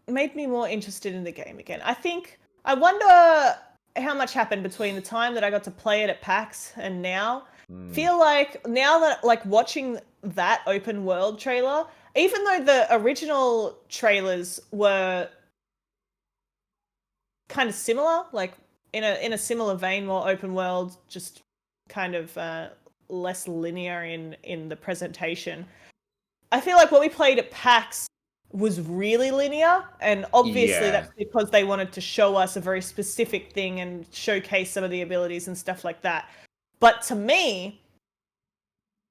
made me more interested in the game again. I wonder how much happened between the time that I got to play it at PAX and now. Feel like now that like watching that open world trailer, even though the original trailers were kind of similar, like in a similar vein, more open world, just kind of less linear in the presentation. I feel like what we played at PAX was really linear, and obviously that's because they wanted to show us a very specific thing and showcase some of the abilities and stuff like that. But to me,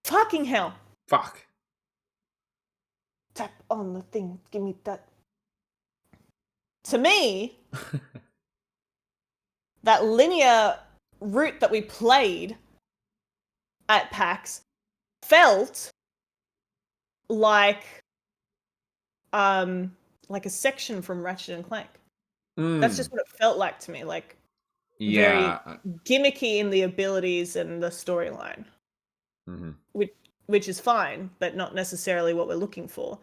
fucking hell. Fuck. Tap on the thing. Give me that. To me, that linear route that we played at PAX felt like a section from Ratchet and Clank. That's just what it felt like to me. Like, very gimmicky in the abilities and the storyline. which is fine, but not necessarily what we're looking for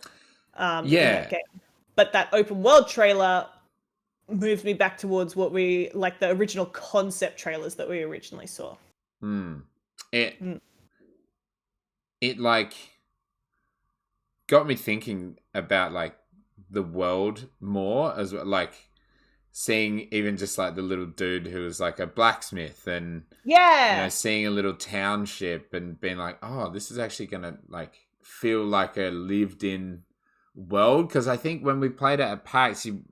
in Yeah. that game. But that open world trailer moved me back towards what we like the original concept trailers that we originally saw. It like got me thinking about like the world more as well, like seeing even just like the little dude who was like a blacksmith and seeing a little township and being like, oh, this is actually gonna like feel like a lived in world. Because I think when we played it at PAX, you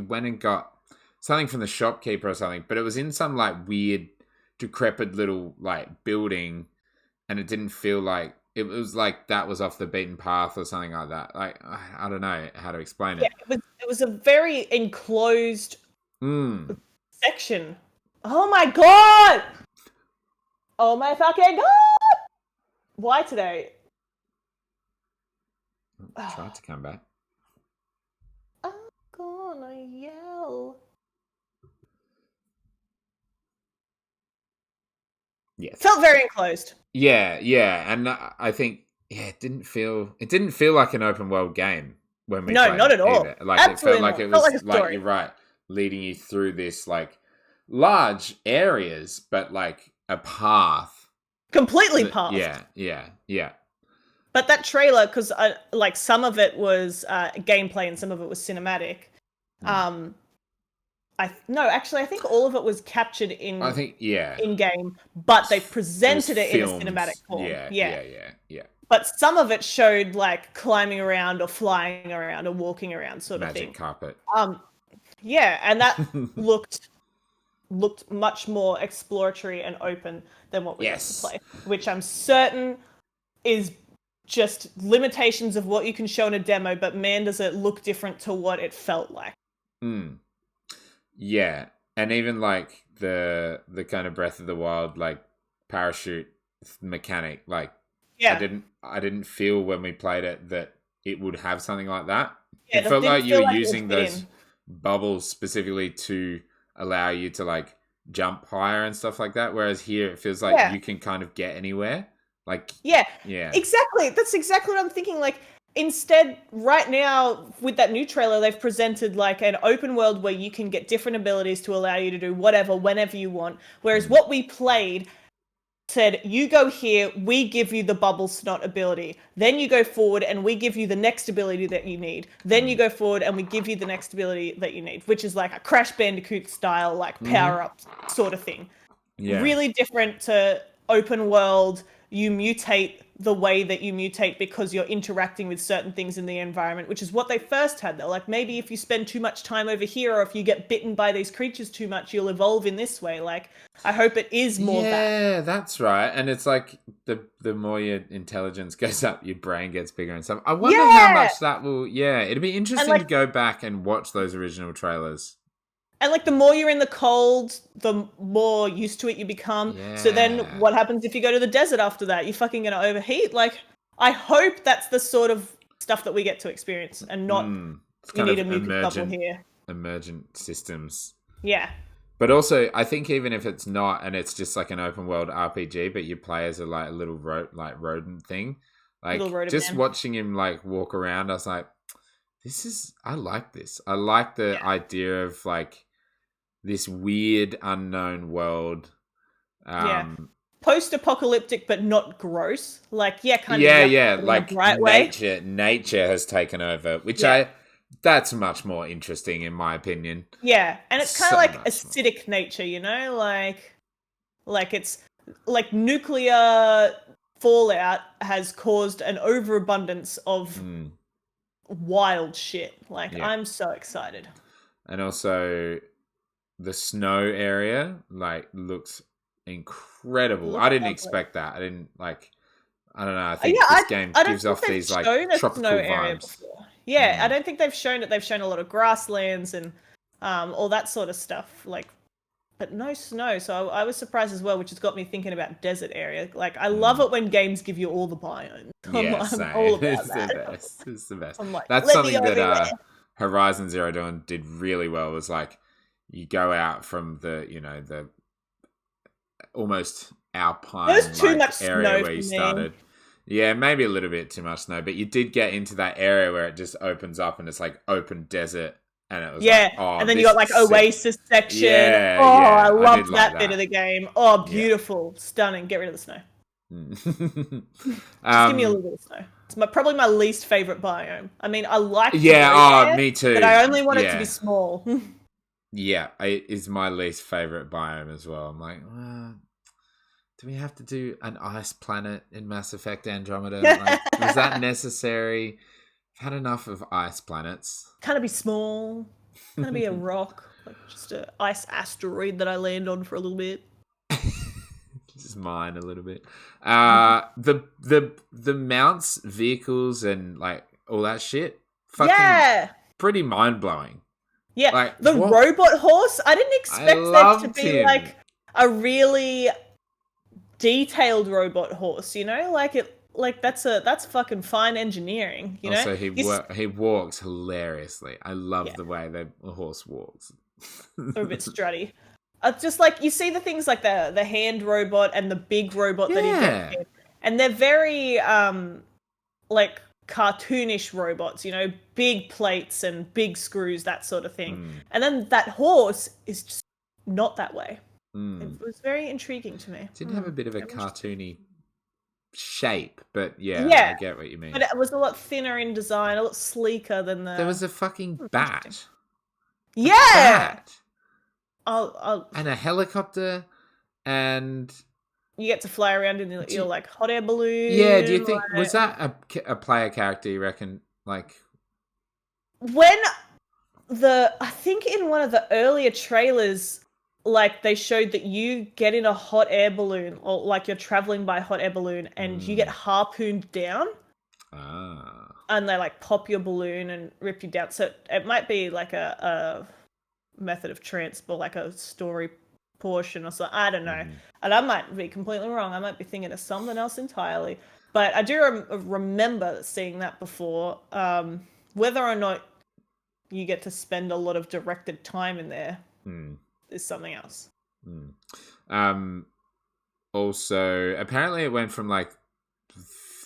went and got something from the shopkeeper or something, but it was in some like weird decrepit little like building, and it didn't feel like it was like that was off the beaten path or something like that. Like I don't know how to explain it. Yeah, it was a very enclosed section. Oh my god! Oh my fucking god! Why today? Tried to come back. I'm gonna yell. Yes. Felt very enclosed. Yeah, and I think it didn't feel like an open world game when we played not at all. Either. Like Absolutely it felt like it was like you're right, leading you through this like large areas, but like a path. Completely path. Yeah. But that trailer, because like some of it was gameplay and some of it was cinematic. I think all of it was captured in. I think in game, but they presented it in a cinematic form. Yeah. But some of it showed like climbing around or flying around or walking around sort of thing. Magic carpet. Yeah, and that looked much more exploratory and open than what we used to play, which I'm certain is just limitations of what you can show in a demo, but man, does it look different to what it felt like. Yeah, and even like the kind of Breath of the Wild like parachute mechanic, like I didn't feel when we played it that it would have something like that. Yeah, it felt like you were using those bubbles specifically to allow you to like jump higher and stuff like that, whereas here it feels like you can kind of get anywhere. Like exactly. That's exactly what I'm thinking. Like instead, right now with that new trailer, they've presented like an open world where you can get different abilities to allow you to do whatever whenever you want. Whereas what we played said, you go here, we give you the bubble snot ability. Then you go forward and we give you the next ability that you need. Then you go forward and we give you the next ability that you need, which is like a Crash Bandicoot style, like power up sort of thing. Yeah. Really different to open world. You mutate the way that you mutate because you're interacting with certain things in the environment, which is what they first had. They're like, maybe if you spend too much time over here or if you get bitten by these creatures too much, you'll evolve in this way. Like, I hope it is more that. Yeah, that's right. And it's like the more your intelligence goes up, your brain gets bigger and stuff. I wonder how much that will... Yeah, it'd be interesting to go back and watch those original trailers. And, like, the more you're in the cold, the more used to it you become. Yeah. So then what happens if you go to the desert after that? You're fucking going to overheat? Like, I hope that's the sort of stuff that we get to experience and not you need a mutant bubble here. Emergent systems. Yeah. But also, I think even if it's not and it's just like an open world RPG, but your players are like a little rodent thing, like just watching him like walk around, I was like, I like this. I like the idea of like this weird unknown world. Post-apocalyptic, but not gross. Like, kind of like nature has taken over, which that's much more interesting in my opinion. Yeah, and it's kind of like acidic nature, you know, like it's like nuclear fallout has caused an overabundance of wild shit. Like, I'm so excited. And also the snow area like looks incredible. I didn't expect that. I didn't like. I don't know. I think this game gives off these like tropical vibes. Yeah, I don't think they've shown it. They've shown a lot of grasslands and all that sort of stuff. Like, but no snow. So I was surprised as well, which has got me thinking about desert area. Like, I love it when games give you all the biomes. I'm all about that. It's the best. Like, that's something that Horizon Zero Dawn did really well. Was like you go out from the the almost alpine area where you started. Yeah, maybe a little bit too much snow, but you did get into that area where it just opens up and it's like open desert, and it was like, Yeah, oh, and then you this got is like sick. Oasis section. Yeah, Oh, I yeah, I did loved like that bit of that. the game. Oh, Yeah. beautiful, stunning. Get rid of the snow. Just give me a um, little bit of snow. It's probably my least favorite biome. I mean, I like to yeah, go oh, there, me but too. I only want it to be Yeah, small. yeah, it is my least favorite biome as well. I'm like, do we have to do an ice planet in Mass Effect Andromeda? Like, was that necessary? I've had enough of ice planets. Kind of be small. Kind of be a rock, like just a ice asteroid that I land on for a little bit. Just mine a little bit. The mounts, vehicles, and like all that shit. Fucking pretty mind blowing. Yeah, Like the what? robot horse. I didn't I expect there to loved be him. like a really detailed robot horse. Like that's fucking fine engineering. Also, You he walks hilariously. I love yeah, the way the horse walks. they're a bit strutty. Just like you see the things like the hand robot and the big robot that he gets in, and they're very like cartoonish robots, big plates and big screws, that sort of thing. And then that horse is just not that way. It was very intriguing to me. Did have a bit of a cartoony shape, but yeah, I get what you mean. But it was a lot thinner in design, a lot sleeker than the. There was a fucking bat. Yeah. And a helicopter, and you get to fly around in your like hot air balloon. Yeah, do you think was that a player character? You reckon? Like when I think in one of the earlier trailers, like they showed that you get in a hot air balloon, or like you're traveling by hot air balloon, and you get harpooned down. And they like pop your balloon and rip you down. So it might be like a method of transport, like a story portion or something. I don't know. And I might be completely wrong. I might be thinking of something else entirely. But I do remember seeing that before. Whether or not you get to spend a lot of directed time in there is something else. Also, apparently it went from like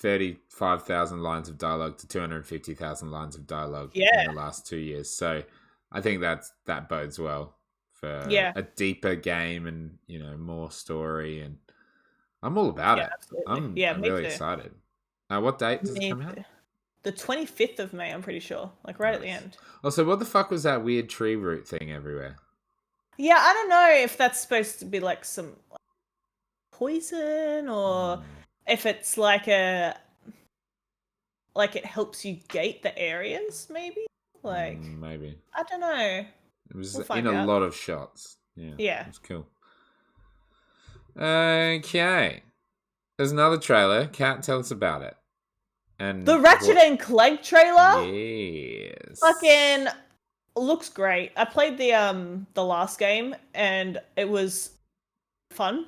35,000 lines of dialogue to 250,000 lines of dialogue in the last 2 years. So I think that bodes well for a deeper game and more story, and I'm all about it. Absolutely. I'm really excited. What date does it come out? The 25th of May, I'm pretty sure. Like right at the end. Also, what the fuck was that weird tree root thing everywhere? Yeah, I don't know if that's supposed to be like some poison or if it's like it helps you gate the areas, maybe. Like maybe. I don't know. It was in a lot of shots. Yeah. It was cool. Okay. There's another trailer. Kat, tell us about it. And the Ratchet and Clank trailer? Yes. Fucking looks great. I played the last game and it was fun.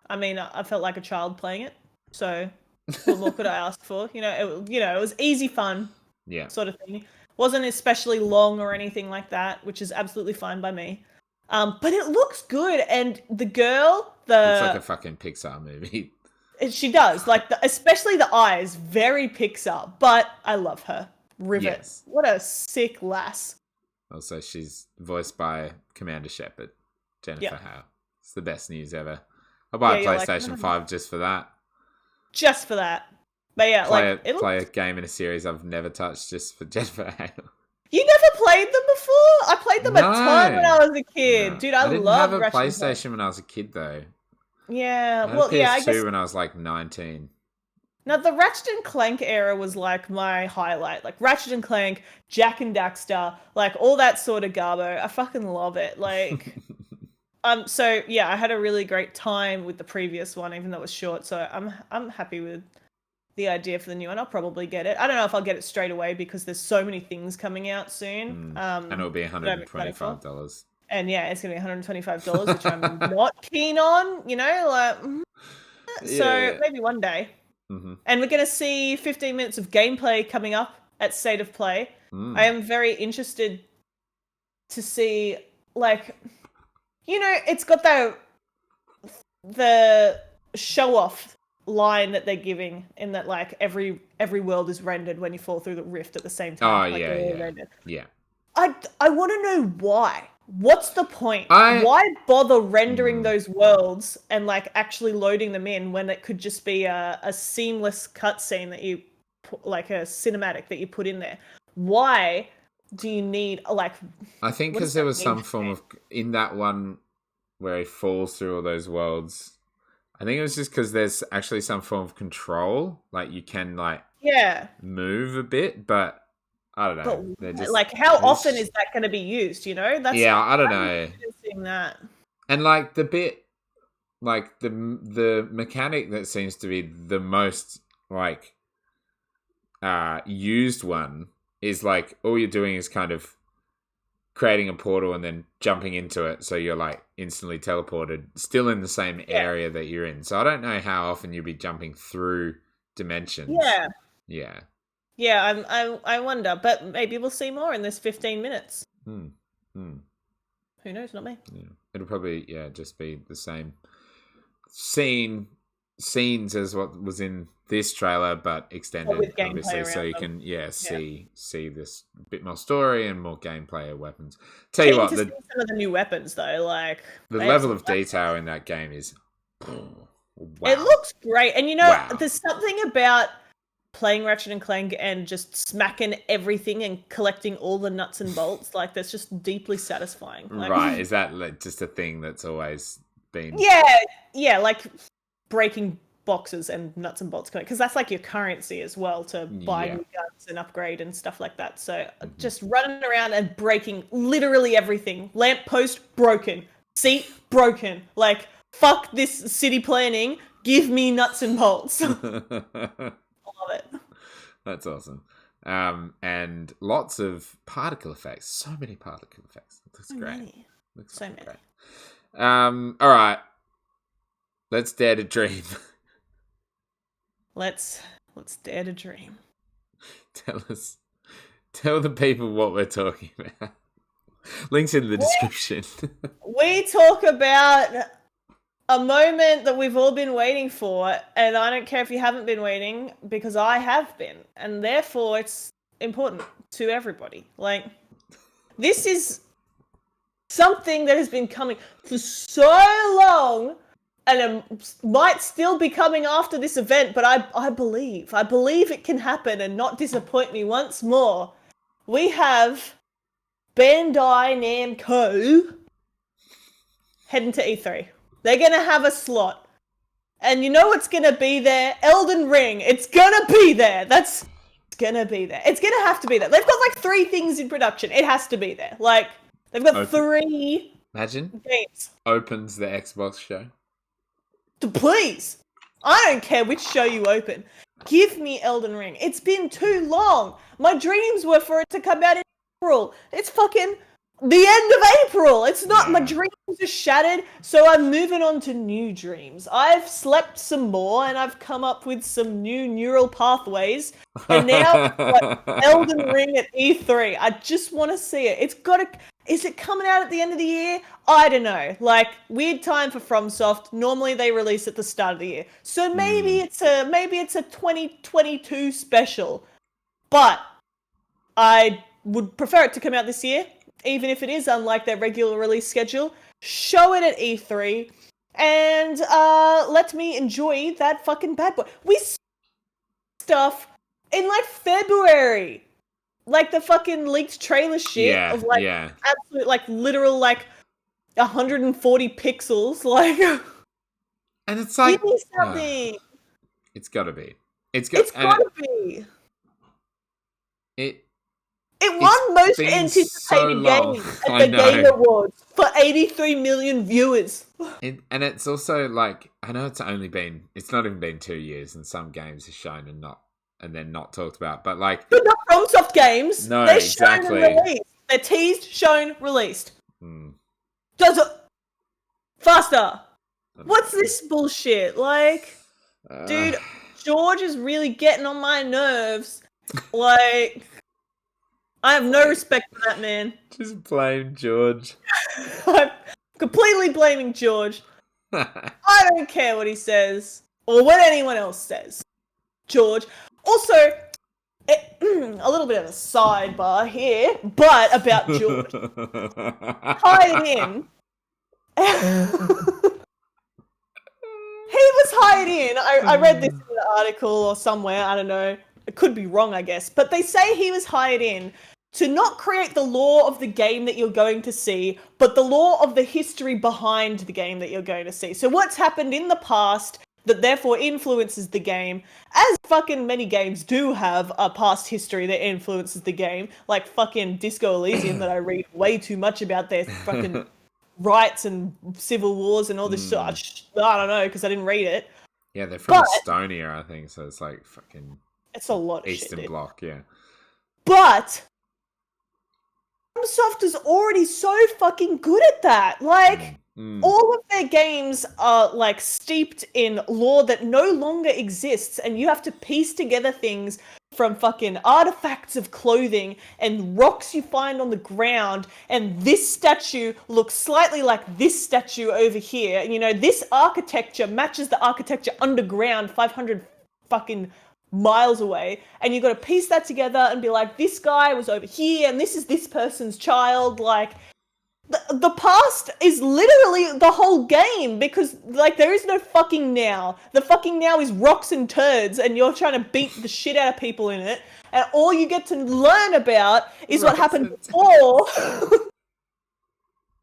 I mean, I felt like a child playing it. So what more could I ask for? It was easy fun. Yeah. Sort of thing. Wasn't especially long or anything like that, which is absolutely fine by me. But it looks good, and the girl, looks like a fucking Pixar movie. She does, like especially the eyes, very Pixar. But I love her. Rivet. Yes. What a sick lass. Also, she's voiced by Commander Shepard, Jennifer Hale. It's the best news ever. I'll buy a PlayStation 5 just for that. Just for that. But yeah, play a game in a series I've never touched just for Jennifer Hale. You never played them before? I played them a ton when I was a kid. No. Dude, I didn't love have a PlayStation when I was a kid, though. Yeah, I had a PS2 I guess when I was like 19. Now, the Ratchet and Clank era was like my highlight. Like Ratchet and Clank, Jack and Daxter, like all that sort of garbo. I fucking love it. Like, so yeah, I had a really great time with the previous one, even though it was short. So I'm happy with the idea for the new one. I'll probably get it. I don't know if I'll get it straight away because there's so many things coming out soon. And it'll be $125. And yeah, it's going to be $125, which I'm not keen on, So maybe one day. Mm-hmm. And we're going to see 15 minutes of gameplay coming up at State of Play. I am very interested to see, it's got the show-off line that they're giving in that like every world is rendered when you fall through the rift at the same Oh, time. Like, yeah. rendered. Yeah. I want to know why. What's the point? I- Why bother rendering those worlds and like actually loading them in when it could just be a seamless cutscene that you like a cinematic that you put in there? Why do you need like? I think what because does there that was mean some for form me? of in that one where he falls through all those worlds. I think it was just because there's actually some form of control, like you can like Yeah, move a bit, but I don't know. but They're just like how they're just- often is that going to be used? You know, that's Yeah, I don't I'm know. interested in seeing that. And like the bit, like the mechanic that seems to be the most like used one is like all you're doing is kind of creating a portal and then jumping into it, so you're like instantly teleported, still in the same area that you're in. So I don't know how often you'll be jumping through dimensions. Yeah, Yeah. I wonder, but maybe we'll see more in this 15 minutes. Hmm. Who knows? Not me. Yeah. It'll probably just be the same scenes as what was in this trailer, but extended, with gameplay obviously, so around you them. can see this bit more story and more gameplay of weapons. Tell Keen you what, to see some of the new weapons though, like the they have level some of detail in that game is wow. It looks great, and you know, Wow. there's something about playing Ratchet and Clank and just smacking everything and collecting all the nuts and bolts. Like that's just deeply satisfying. Like, Right? Is that like just a thing that's always been? yeah, like breaking boxes and nuts and bolts, because that's like your currency as well to buy new guns and upgrade and stuff like that. So just running around and breaking literally everything. Lamppost broken, seat broken. Like fuck this city planning. Give me nuts and bolts. I love it. That's awesome. And lots of particle effects. So many particle effects. It looks great. Many. Looks So fucking many. great. All right. Let's dare to dream. Let's dare to dream. Tell the people what we're talking about. Links in the description. We talk about a moment that we've all been waiting for, and I don't care if you haven't been waiting, because I have been, and therefore it's important to everybody. Like, this is something that has been coming for so long, and it might still be coming after this event, but I believe it can happen and not disappoint me once more. We have Bandai Namco heading to E3. They're going to have a slot. And you know what's going to be there? Elden Ring. It's going to be there. It's going to be there. It's going to have to be there. They've got like 3 things in production. It has to be there. Like, they've got 3 Imagine. games. Opens the Xbox show. Please. I don't care which show you open. Give me Elden Ring. It's been too long. My dreams were for it to come out in April. It's fucking the end of April. It's not. My dreams are shattered, so I'm moving on to new dreams. I've slept some more, and I've come up with some new neural pathways. And now, Elden Ring at E3. I just want to see it. It's got to. Is it coming out at the end of the year? I don't know. Like, weird time for FromSoft. Normally they release at the start of the year. So maybe it's a 2022 special. But I would prefer it to come out this year, even if it is unlike their regular release schedule. Show it at E3 and let me enjoy that fucking bad boy. We stuff in like February. Like the fucking leaked trailer shit of like absolute like literal like 140 pixels, like, and it's like give me something. It's gotta be. It's gotta be. It won most anticipated game at the Game Awards for 83 million viewers. And it's also like, I know it's not even been 2 years, and some games are shown and then not talked about, but like, but not FromSoft games. No, they're exactly. Shown and released. They're teased, shown, released. Does it faster? What's this bullshit? Like, dude, George is really getting on my nerves. Like, I have no respect for that man. Just blame George. I'm completely blaming George. I don't care what he says. or what anyone else says. George. Also, a little bit of a sidebar here, but about George. Hired in. He was hired in. I read this in an article or somewhere. I don't know. It could be wrong, I guess. But they say he was hired in to not create the lore of the game that you're going to see, but the lore of the history behind the game that you're going to see. So what's happened in the past that therefore influences the game, as fucking many games do have a past history that influences the game, like fucking Disco Elysium that I read way too much about their fucking rights and civil wars and all this shit. I don't know, because I didn't read it. Yeah, they're from Estonia, I think, so it's like fucking... It's a lot of Eastern shit, Bloc, yeah. But... Microsoft is already so fucking good at that. Like, all of their games are, like, steeped in lore that no longer exists, and you have to piece together things from fucking artifacts of clothing and rocks you find on the ground, and this statue looks slightly like this statue over here, and, you know, this architecture matches the architecture underground 500 fucking miles away, and you got to piece that together and be like, this guy was over here, and this is this person's child. Like, the past is literally the whole game, because, like, there is no fucking now. The fucking now is rocks and turds, and you're trying to beat the shit out of people in it, and all you get to learn about is what happened before.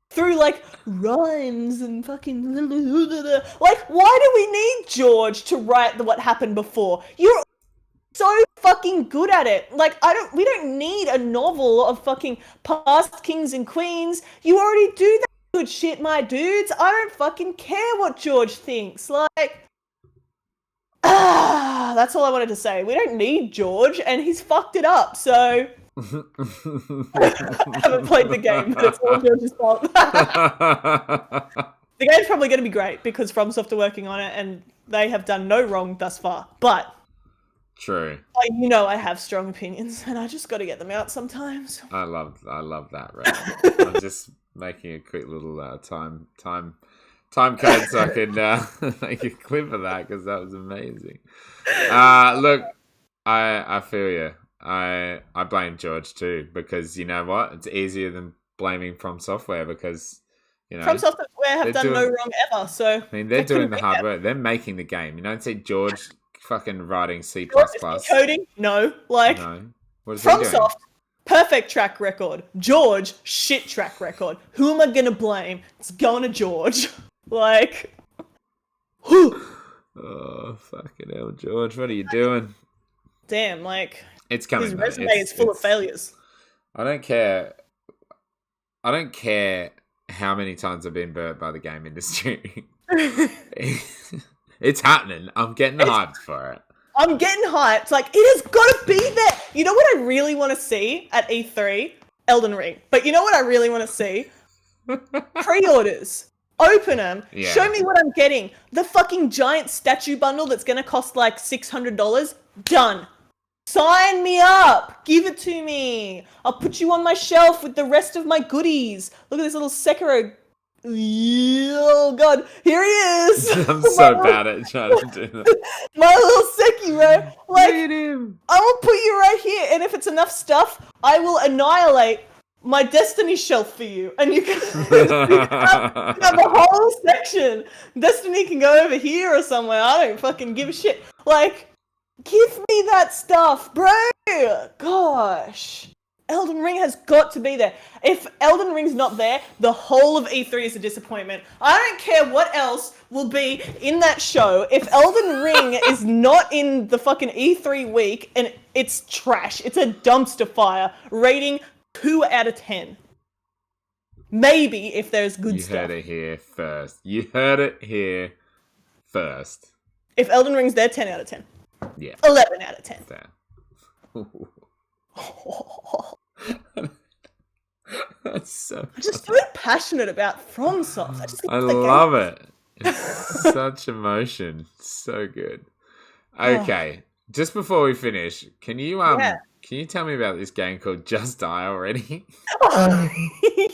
Through, like, rhymes and fucking... Like, why do we need George to write what happened before? You're so fucking good at it. Like, we don't need a novel of fucking past kings and queens. You already do that good shit, my dudes. I don't fucking care what George thinks. Like, that's all I wanted to say. We don't need George, and he's fucked it up, so... I haven't played the game, but it's all George's fault. The game's probably going to be great, because FromSoft are working on it, and they have done no wrong thus far. But... True. You know I have strong opinions, and I just got to get them out sometimes. I love that, right? I'm just making a quick little time code so I can make a clip of that, because that was amazing. Look, I feel you. I blame George too, because you know what? It's easier than blaming From Software, because you know From Software have done no wrong ever. So I mean, they're doing the hard work. They're making the game. You don't see George fucking writing C++. Coding? No. Like, no. What is FromSoft, perfect track record. George, shit track record. Who am I gonna blame? It's going to George. Like, oh, fucking hell, George. What are you doing? Damn, like, it's coming. His resume is full of failures. I don't care how many times I've been burnt by the game industry. It's happening. I'm getting hyped for it. I'm getting hyped. Like, it has got to be there. You know what I really want to see at E3? Elden Ring. But you know what I really want to see? Pre-orders. Open them. Yeah. Show me what I'm getting. The fucking giant statue bundle that's going to cost like $600. Done. Sign me up. Give it to me. I'll put you on my shelf with the rest of my goodies. Look at this little Sekiro. Oh god, here he is. I'm so bad at trying to do that. My little Sekiro. Like, I will put you right here, and if it's enough stuff, I will annihilate my Destiny shelf for you, and you can, you can have a whole section. Destiny can go over here or somewhere. I don't fucking give a shit. Like, give me that stuff, bro. Gosh. Elden Ring has got to be there. If Elden Ring's not there, the whole of E3 is a disappointment. I don't care what else will be in that show. If Elden Ring is not in the fucking E3 week, and it's trash. It's a dumpster fire. Rating 2 out of 10. Maybe if there's good stuff. You heard it here first. You heard it here first. If Elden Ring's there, 10 out of 10. Yeah. 11 out of 10. Fair. That's so I'm just very passionate about FromSoft. I love it. It's such emotion. So good. Okay, just before we finish, can you tell me about this game called Just Die Already?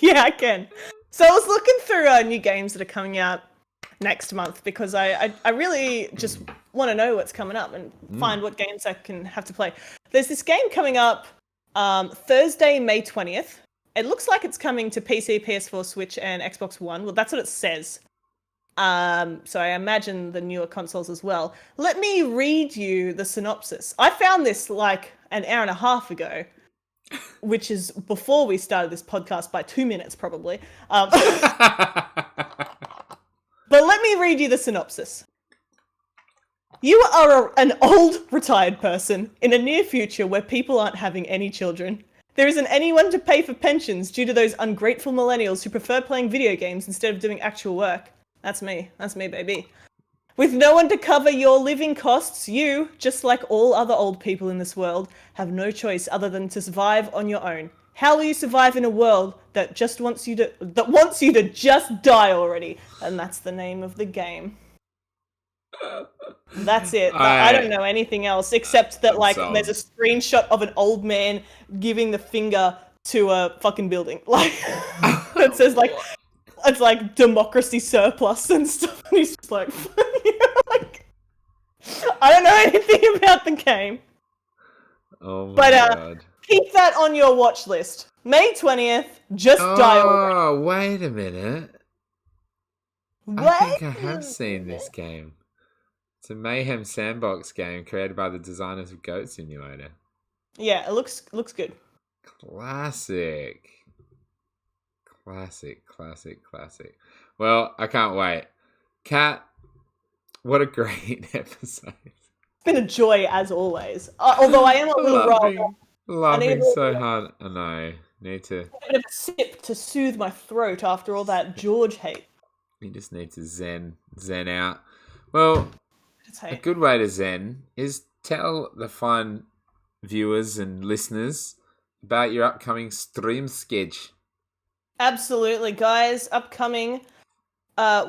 Yeah, I can. So I was looking through new games that are coming out next month, because I really just want to know what's coming up and find what games I can have to play. There's this game coming up Thursday, May 20th. It looks like it's coming to PC, PS4, Switch, and Xbox One. Well, that's what it says. So I imagine the newer consoles as well. Let me read you the synopsis. I found this like an hour and a half ago, which is before we started this podcast by 2 minutes probably. But let me read you the synopsis. You are an old retired person in a near future where people aren't having any children. There isn't anyone to pay for pensions due to those ungrateful millennials who prefer playing video games instead of doing actual work. That's me, baby. With no one to cover your living costs, you, just like all other old people in this world, have no choice other than to survive on your own. How will you survive in a world that wants you to just die already? And that's the name of the game. That's it. I don't know anything else except that like there's a screenshot of an old man giving the finger to a fucking building. Like it says like it's like democracy surplus and stuff. And he's just like, like I don't know anything about the game. Oh my god. Keep that on your watch list. May 20th, just die already. Oh, wait a minute. I think I have seen this game. It's a Mayhem sandbox game created by the designers of Goat Simulator. Yeah, it looks good. Classic. Well, I can't wait. Kat, what a great episode. It's been a joy as always. Although I am a little raw. Laughing so hard. I know. Need to. A bit of a sip to soothe my throat after all that George hate. You just need to zen out. Well, a good way to zen is tell the fine viewers and listeners about your upcoming stream schedule. Absolutely, guys. Upcoming,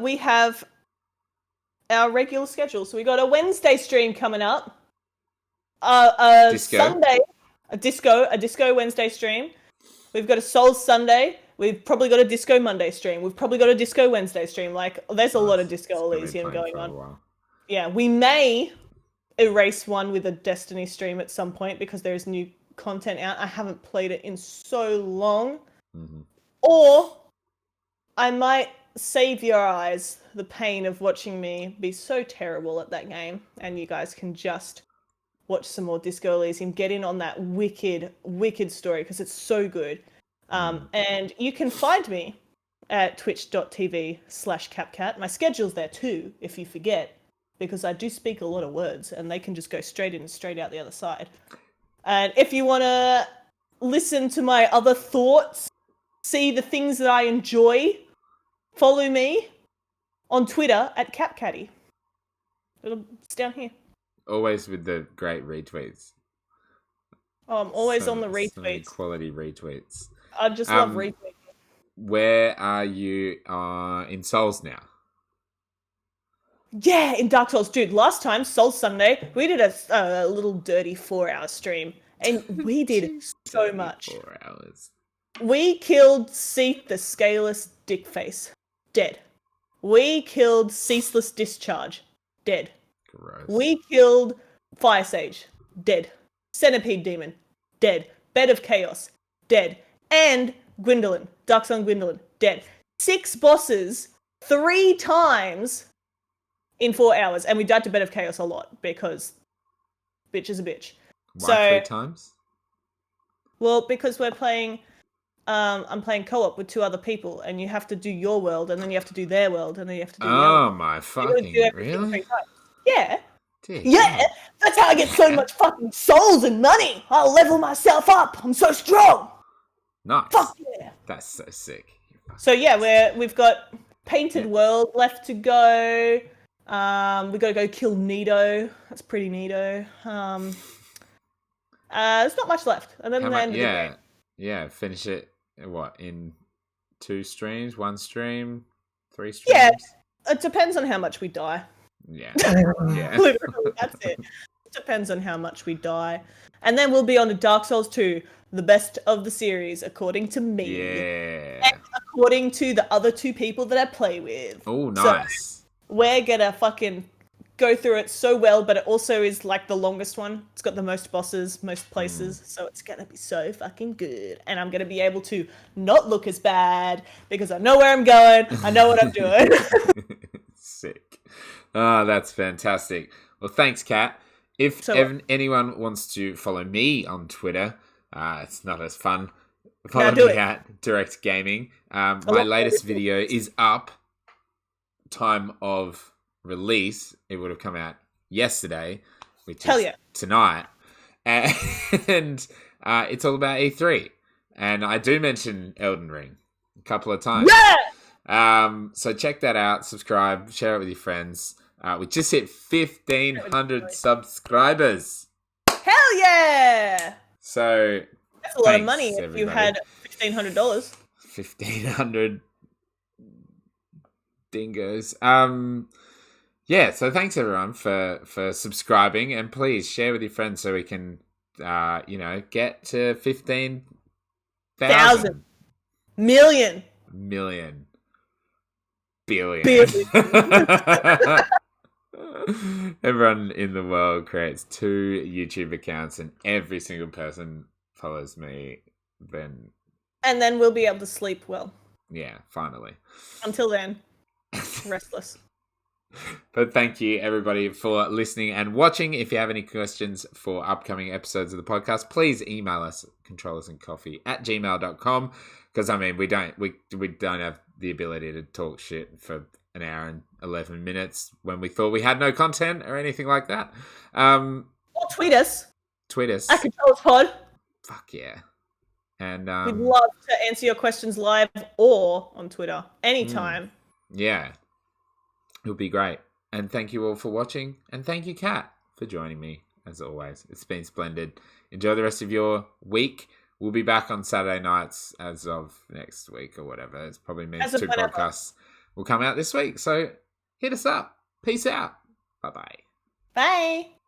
we have our regular schedule. So we got a Wednesday stream coming up. Disco. Sunday, a disco Wednesday stream. We've got a Soul Sunday. We've probably got a Disco Monday stream. We've probably got a Disco Wednesday stream. Like, there's a lot of Disco Elysium going on. Yeah, we may erase one with a Destiny stream at some point because there's new content out. I haven't played it in so long. Mm-hmm. Or I might save your eyes the pain of watching me be so terrible at that game, and you guys can just watch some more Disco Elysium, get in on that wicked story because it's so good. And you can find me at twitch.tv/CapCat. My schedule's there too, if you forget, because I do speak a lot of words and they can just go straight in and straight out the other side. And if you want to listen to my other thoughts, see the things that I enjoy, follow me on Twitter at CapCatty. It's down here. Always with the great retweets. Oh, I'm always on the retweets. So many quality retweets. I just love retweeting. Where are you in Souls now? Yeah, in Dark Souls. Dude, last time, Souls Sunday, we did a little dirty 4-hour stream. And we did so much. 4 hours. We killed Seath the Scaleless Dickface. Dead. We killed Ceaseless Discharge. Dead. Gross. We killed Fire Sage. Dead. Centipede Demon. Dead. Bed of Chaos. Dead. And Gwendolyn. Darksun Gwendolyn. Dead. 6 bosses 3 times in 4 hours. And we died to Bed of Chaos a lot because bitch is a bitch. Why 3 times? Well, because we're playing... I'm playing co-op with 2 other people, and you have to do your world, and then you have to do their world, and then you have to do their world. Oh my fucking really? Yeah. Dear yeah, God. That's how I get so much fucking souls and money. I'll level myself up. I'm so strong. Nice. Fuck yeah. That's so sick. So yeah, we've got Painted World left to go. We got to go kill Nito. That's pretty Nito. There's not much left, and then the end of the game. Yeah, finish it. What, in 2 streams, 1 stream, 3 streams? Yeah, it depends on how much we die. Yeah. Literally, that's it. It depends on how much we die. And then we'll be on to Dark Souls 2, the best of the series, according to me. Yeah. And according to the other 2 people that I play with. Oh, nice. So we're gonna fucking go through it so well, but it also is like the longest one. It's got the most bosses, most places, so it's gonna be so fucking good. And I'm gonna be able to not look as bad because I know where I'm going, I know what I'm doing. Sick. Oh, that's fantastic. Well, thanks, Kat. If anyone wants to follow me on Twitter, it's not as fun. Follow me at Direct Gaming. My latest video is up. Time of release, it would have come out yesterday, which is tonight. And it's all about E3. And I do mention Elden Ring a couple of times. Yeah! So check that out, subscribe, share it with your friends. We just hit 1,500 subscribers. Hell yeah! So that's a lot of money if you had $1,500. 1,500 dingoes. Yeah, so thanks everyone for subscribing, and please share with your friends so we can get to 15,000 million billion. Everyone in the world creates 2 YouTube accounts, and every single person follows me. And then we'll be able to sleep well. Yeah, finally. Until then, restless. But thank you, everybody, for listening and watching. If you have any questions for upcoming episodes of the podcast, please email us, controllersandcoffee@gmail.com. Because, I mean, we don't have the ability to talk shit for an hour and 11 minutes when we thought we had no content or anything like that. Or tweet us. At ControllersPod. Fuck yeah. And we'd love to answer your questions live or on Twitter anytime. Yeah. It would be great. And thank you all for watching. And thank you, Kat, for joining me, as always. It's been splendid. Enjoy the rest of your week. We'll be back on Saturday nights as of next week or whatever. It's probably means 2 podcasts will come out this week. So hit us up. Peace out. Bye-bye. Bye.